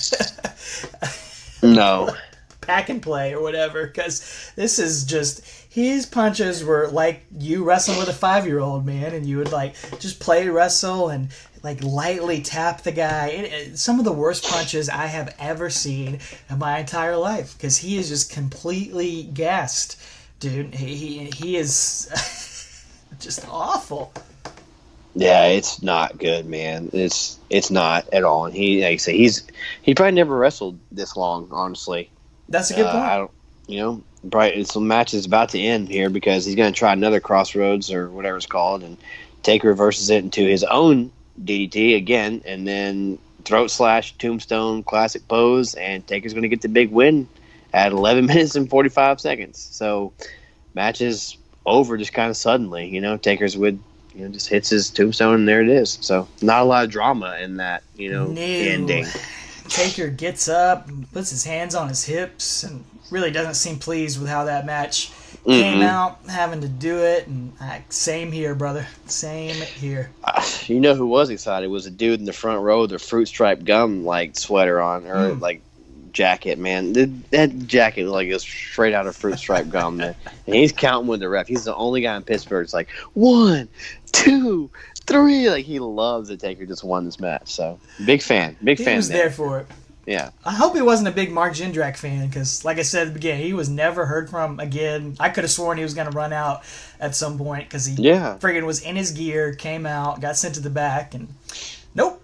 Speaker 2: no.
Speaker 1: pack and play or whatever, because this is just, his punches were like you wrestling with a 5-year-old, man, and you would like just play wrestle and like lightly tap the guy. Some of the worst punches I have ever seen in my entire life, because he is just completely gassed, dude. He is just awful.
Speaker 2: Yeah, it's not good, man. It's not at all. And he, like I say, he probably never wrestled this long, honestly.
Speaker 1: That's a good point.
Speaker 2: I don't, probably some match is about to end here because he's going to try another Crossroads or whatever it's called, and Taker reverses it into his own DDT again, and then throat slash, tombstone, classic pose, and Taker's going to get the big win at 11 minutes and 45 seconds. So match is over just kind of suddenly. Taker's with. Just hits his tombstone, and there it is. So, not a lot of drama in that, ending.
Speaker 1: Taker gets up, puts his hands on his hips, and really doesn't seem pleased with how that match came out, having to do it. And same here, brother. Same here.
Speaker 2: You know who was excited was a dude in the front row with a fruit stripe gum sweater on, or jacket, man. That jacket looked like it was straight out of fruit stripe gum, man. And he's counting with the ref. He's the only guy in Pittsburgh. It's like 1, 2, 3. Like, he loves that Taker just won this match. So big fan. He was
Speaker 1: there for it.
Speaker 2: Yeah.
Speaker 1: I hope he wasn't a big Mark Jindrak fan, because, like I said at the beginning, he was never heard from again. I could have sworn he was going to run out at some point because he friggin' was in his gear, came out, got sent to the back, and nope.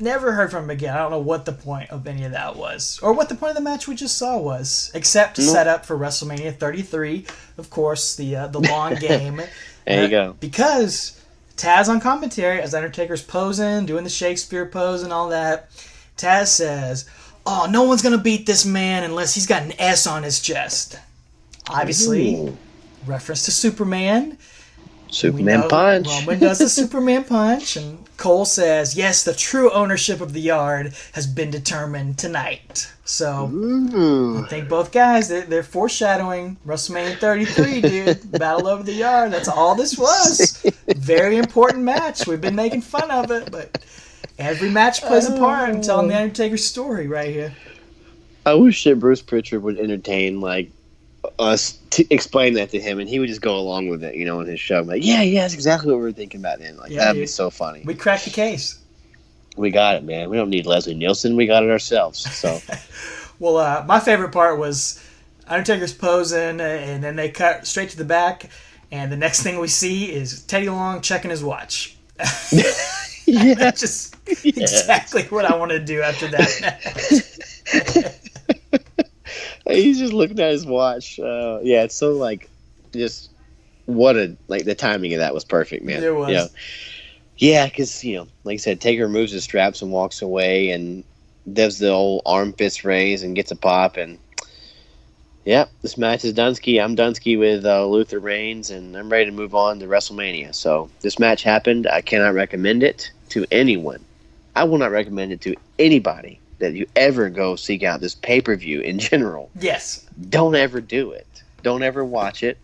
Speaker 1: Never heard from him again. I don't know what the point of any of that was, or what the point of the match we just saw was, except to set up for WrestleMania 33, of course, the long game.
Speaker 2: There you go.
Speaker 1: Because Taz on commentary, as Undertaker's posing, doing the Shakespeare pose and all that, Taz says, "Oh, no one's gonna beat this man unless he's got an S on his chest." Obviously, reference to Superman.
Speaker 2: Superman punch.
Speaker 1: Roman does the Superman punch, and Cole says, "Yes, the true ownership of the yard has been determined tonight." So I think both guys, they're foreshadowing WrestleMania 33, dude. Battle over the yard. That's all this was. Very important match. We've been making fun of it, but every match plays a part in telling the Undertaker's story right here.
Speaker 2: I wish that Bruce Pritchard would entertain us to explain that to him, and he would just go along with it, in his show. Yeah, that's exactly what we were thinking about then. That'd be so funny.
Speaker 1: We cracked the case.
Speaker 2: We got it, man. We don't need Leslie Nielsen. We got it ourselves. So,
Speaker 1: well, my favorite part was Undertaker's posing, and then they cut straight to the back, and the next thing we see is Teddy Long checking his watch. That's just exactly what I wanted to do after that.
Speaker 2: He's just looking at his watch. It's so just what the timing of that was perfect, man.
Speaker 1: It was.
Speaker 2: Yeah, because like I said, Taker removes his straps and walks away, and does the old arm fist raise and gets a pop, and this match is Dunsky. I'm Dunsky with Luther Reigns, and I'm ready to move on to WrestleMania. So this match happened. I cannot recommend it to anyone. I will not recommend it to anybody that you ever go seek out this pay-per-view in general.
Speaker 1: Yes.
Speaker 2: Don't ever do it. Don't ever watch it.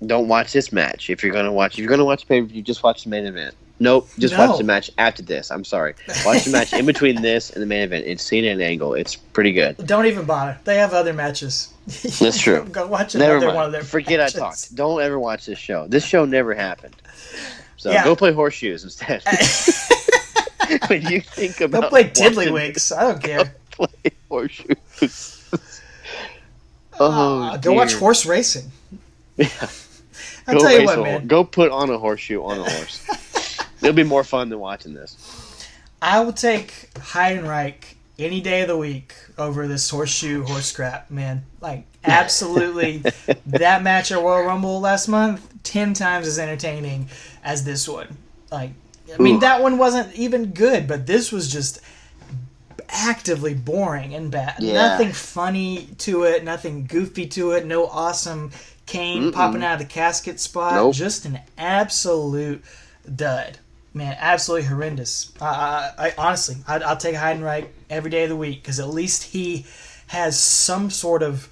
Speaker 2: Don't watch this match. If you're gonna watch pay-per-view, just watch the main event. Nope, watch the match after this. I'm sorry. Watch the match in between this and the main event. It's seen at an angle. It's pretty good.
Speaker 1: Don't even bother. They have other matches.
Speaker 2: That's true.
Speaker 1: Go watch another one of their
Speaker 2: Forget
Speaker 1: matches.
Speaker 2: I talked. Don't ever watch this show. This show never happened. So go play horseshoes instead. When you think about
Speaker 1: go play tiddlywinks. I don't care.
Speaker 2: Play horseshoes. Go
Speaker 1: watch horse racing.
Speaker 2: Yeah.
Speaker 1: I'll tell you what, man.
Speaker 2: Go put on a horseshoe on a horse. It'll be more fun than watching this.
Speaker 1: I will take Heidenreich any day of the week over this horse crap, man. Absolutely. That match at Royal Rumble last month, 10 times as entertaining as this one. That one wasn't even good, but this was just actively boring and bad.
Speaker 2: Yeah.
Speaker 1: Nothing funny to it, nothing goofy to it, no awesome Kane popping out of the casket spot.
Speaker 2: Nope.
Speaker 1: Just an absolute dud. Man, absolutely horrendous. I honestly, I'll take Heidenreich every day of the week because at least he has some sort of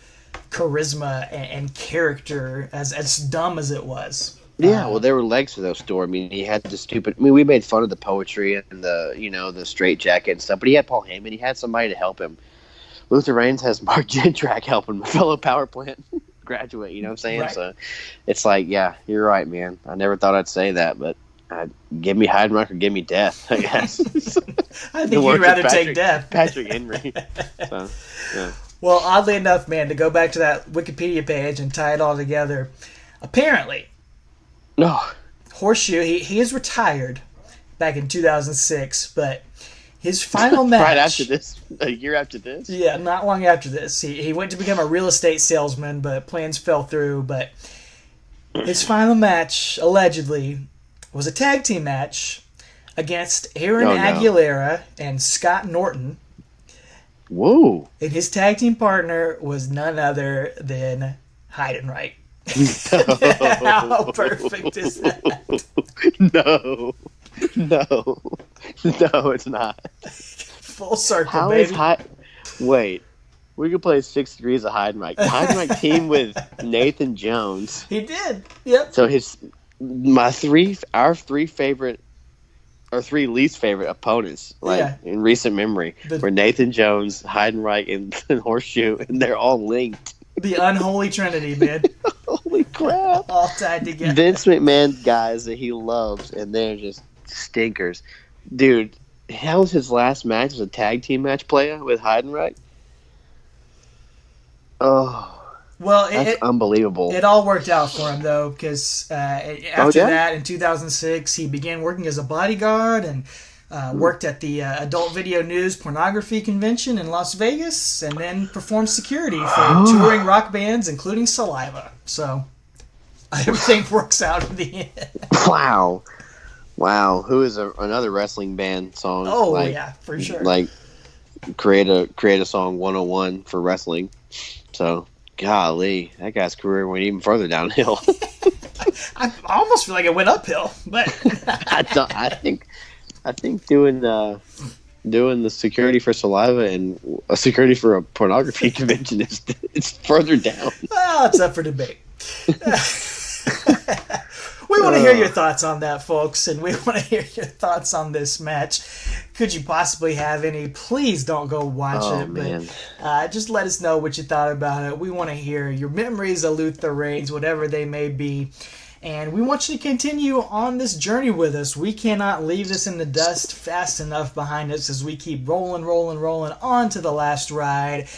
Speaker 1: charisma and character, as dumb as it was.
Speaker 2: Yeah, well, there were legs to those story. I mean, he had the stupid. I mean, we made fun of the poetry and the straight jacket and stuff, but he had Paul Heyman. He had somebody to help him. Luther Reigns has Mark Jindrak helping him, a fellow power plant graduate. You know what I'm saying?
Speaker 1: Right.
Speaker 2: So it's like, yeah, you're right, man. I never thought I'd say that, but give me Heidenreich or give me death, I guess.
Speaker 1: I think you'd rather take death.
Speaker 2: Patrick Henry. So, yeah.
Speaker 1: Well, oddly enough, man, to go back to that Wikipedia page and tie it all together, apparently,
Speaker 2: No.
Speaker 1: Horseshoe, he is retired back in 2006, but his final match...
Speaker 2: Right after this? A year after this?
Speaker 1: Yeah, not long after this. He went to become a real estate salesman, but plans fell through. But his final match, allegedly, was a tag team match against Aaron Aguilera and Scott Norton.
Speaker 2: Whoa.
Speaker 1: And his tag team partner was none other than Heidenreich. How perfect is that?
Speaker 2: No, it's not.
Speaker 1: Full circle,
Speaker 2: How
Speaker 1: baby.
Speaker 2: Wait, we could play 6 Degrees of Heidenreich. Heidenreich teamed with Nathan Jones.
Speaker 1: He did. Yep.
Speaker 2: So our three least favorite opponents, in recent memory, were Nathan Jones, Heidenreich, and Horseshoe, and they're all linked.
Speaker 1: The unholy trinity, man.
Speaker 2: Holy crap.
Speaker 1: All tied together.
Speaker 2: Vince McMahon guys that he loves, and they're just stinkers. Dude, how was his last match? It was a tag team match player with Heidenreich? Oh.
Speaker 1: Well,
Speaker 2: that's unbelievable.
Speaker 1: It all worked out for him, though, because after that, in 2006, he began working as a bodyguard and worked at the Adult Video News Pornography Convention in Las Vegas, and then performed security for touring rock bands, including Saliva. So everything works out in the end.
Speaker 2: Wow. Who is another wrestling band song?
Speaker 1: Oh, yeah, for sure.
Speaker 2: Like, create a song 101 for wrestling. So, golly, that guy's career went even further downhill.
Speaker 1: I almost feel like it went uphill, but
Speaker 2: I think doing the security for Saliva and a security for a pornography convention it's further down.
Speaker 1: Well, it's up for debate. We want to hear your thoughts on that, folks, and we want to hear your thoughts on this match. Could you possibly have any? Please don't go watch it.
Speaker 2: Man.
Speaker 1: But just let us know what you thought about it. We want to hear your memories of Luther Reigns, whatever they may be. And we want you to continue on this journey with us. We cannot leave this in the dust fast enough behind us as we keep rolling on to the last ride.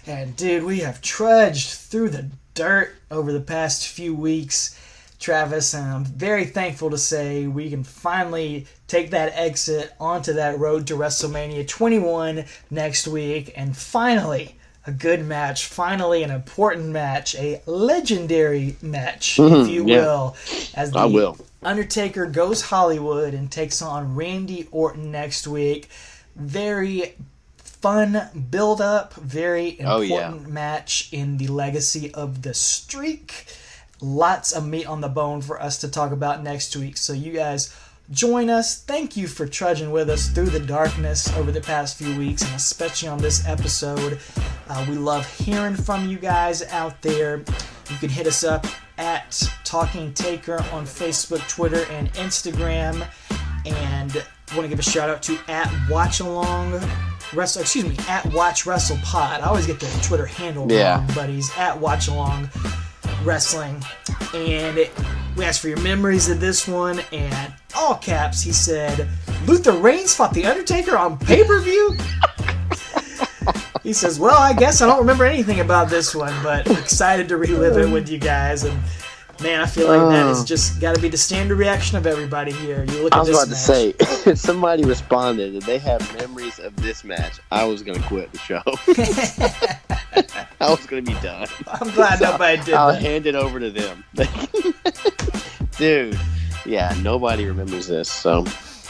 Speaker 1: And, dude, we have trudged through the dirt over the past few weeks, Travis, and I'm very thankful to say we can finally take that exit onto that road to WrestleMania 21 next week, and finally a good match, finally an important match, a legendary match, if you will, as the Undertaker goes Hollywood and takes on Randy Orton next week. Very fun build-up, very important match in the legacy of the streak. Lots of meat on the bone for us to talk about next week. So you guys join us. Thank you for trudging with us through the darkness over the past few weeks, and especially on this episode. We love hearing from you guys out there. You can hit us up at Talking Taker on Facebook, Twitter, and Instagram. And I want to give a shout out to at Watch Wrestle Pod. I always get the Twitter handle wrong, but he's at Watch Along Wrestling, and we asked for your memories of this one, and all caps he said Luther Reigns fought the Undertaker on pay-per-view. He says, well, I guess I don't remember anything about this one, but excited to relive it with you guys. And man, I feel like that has just got to be the standard reaction of everybody here. You look at this match. I was about
Speaker 2: to say, if somebody responded that they have memories of this match, I was going to quit the show. I was going to be done.
Speaker 1: I'm glad nobody did
Speaker 2: I'll
Speaker 1: that.
Speaker 2: hand it over to them. Dude, yeah, nobody remembers this. So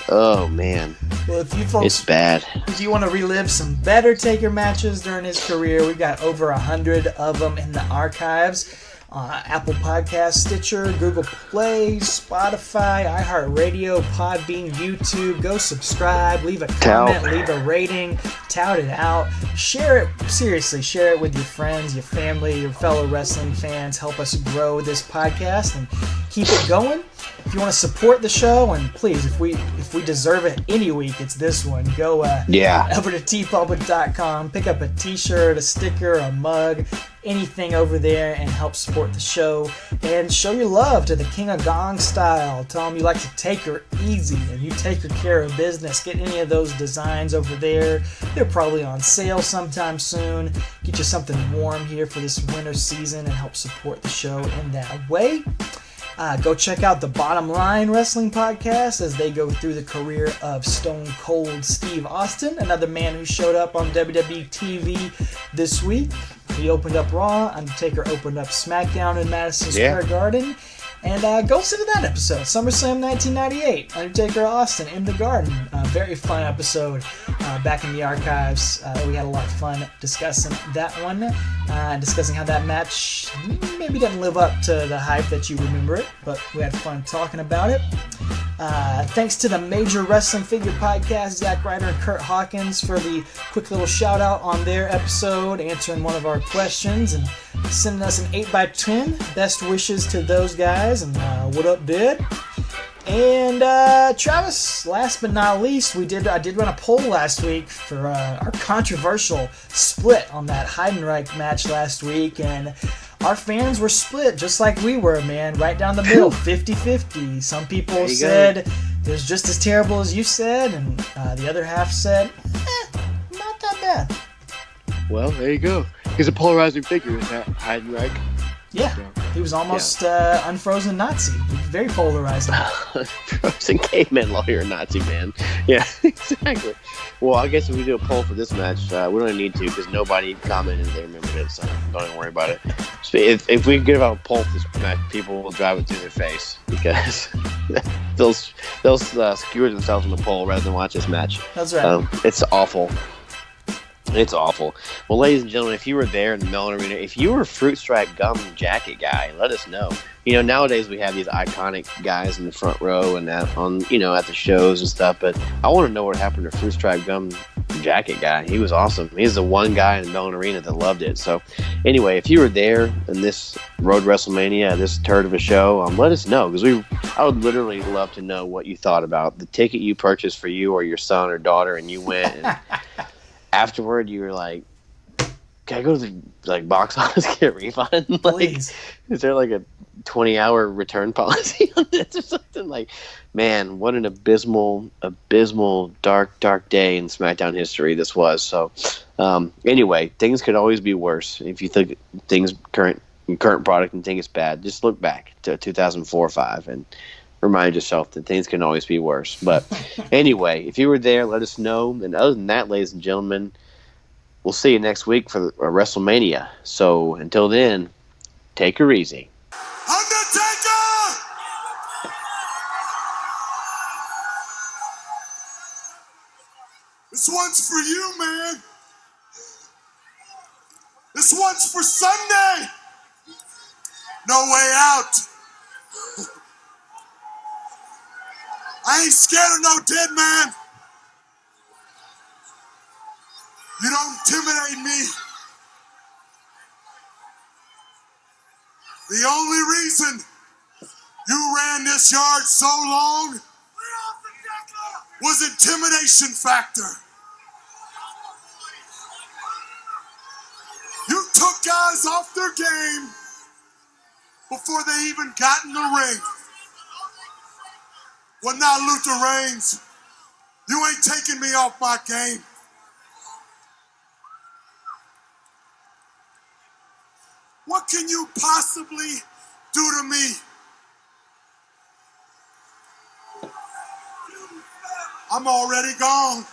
Speaker 2: Oh man,
Speaker 1: Well, if you
Speaker 2: it's
Speaker 1: folks,
Speaker 2: bad.
Speaker 1: if you want to relive some better Taker matches during his career, we've got over 100 of them in the archives. Apple Podcast, Stitcher, Google Play, Spotify, iHeartRadio, Podbean, YouTube. Go subscribe, leave a comment, leave a rating, tout it out. Share it, seriously, share it with your friends, your family, your fellow wrestling fans. Help us grow this podcast and keep it going. If you want to support the show, and please, if we deserve it any week, it's this one. Go over to tpublic.com, pick up a t-shirt, a sticker, a mug, anything over there, and help support the show. And show your love to the King of Gong Style. Tell him you like to take her easy and you take her care of business. Get any of those designs over there. They're probably on sale sometime soon. Get you something warm here for this winter season and help support the show in that way. Go check out the Bottom Line Wrestling Podcast as they go through the career of Stone Cold Steve Austin, another man who showed up on WWE TV this week. He opened up Raw. Undertaker opened up SmackDown in Madison Square Garden. And go listen to that episode, SummerSlam 1998, Undertaker Austin in the Garden. Very fun episode back in the archives. We had a lot of fun discussing that one, discussing how that match maybe didn't live up to the hype that you remember it, but we had fun talking about it. Thanks to the Major Wrestling Figure Podcast, Zack Ryder and Kurt Hawkins, for the quick little shout out on their episode, answering one of our questions and sending us an 8x10. Best wishes to those guys, and what up, dude? And Travis, last but not least, I did run a poll last week for our controversial split on that Heidenreich match last week, and our fans were split just like we were, man, right down the middle, 50-50. Some people said it was just as terrible as you said, and the other half said, not that bad.
Speaker 2: Well, there you go. He's a polarizing figure, is that Heidenreich?
Speaker 1: Yeah, he was almost unfrozen Nazi. Very polarizing.
Speaker 2: Frozen caveman lawyer Nazi man. Yeah, exactly. Well, I guess if we do a poll for this match, we don't need to because nobody commented they remembered it, so don't even worry about it. So if we give out a poll for this match, people will drive it through their face because they'll skewer themselves in the poll rather than watch this match.
Speaker 1: That's right.
Speaker 2: It's awful. It's awful. Well, ladies and gentlemen, if you were there in the Mellon Arena, if you were a fruit stripe gum jacket guy, let us know. You know, nowadays we have these iconic guys in the front row and at the shows and stuff, but I want to know what happened to fruit stripe gum jacket guy. He was awesome. He's the one guy in the Mellon Arena that loved it. So anyway, if you were there in this Road WrestleMania, this turd of a show, let us know, because I would literally love to know what you thought about the ticket you purchased for you or your son or daughter, and you went and afterward, you were like, "Can I go to the box office get a refund?"
Speaker 1: Please.
Speaker 2: Is there like a 20-hour return policy on this or something? Like, man, what an abysmal, dark day in SmackDown history this was. So, anyway, things could always be worse. If you think current product and think it's bad, just look back to 2004 or 5 and remind yourself that things can always be worse. But anyway, if you were there, let us know. And other than that, ladies and gentlemen, we'll see you next week for WrestleMania. So until then, take her easy.
Speaker 3: Undertaker! This one's for you, man. This one's for Sunday. No way out. I ain't scared of no dead man. You don't intimidate me. The only reason you ran this yard so long was intimidation factor. You took guys off their game before they even got in the ring. Well, now, Luther Reigns, you ain't taking me off my game. What can you possibly do to me? I'm already gone.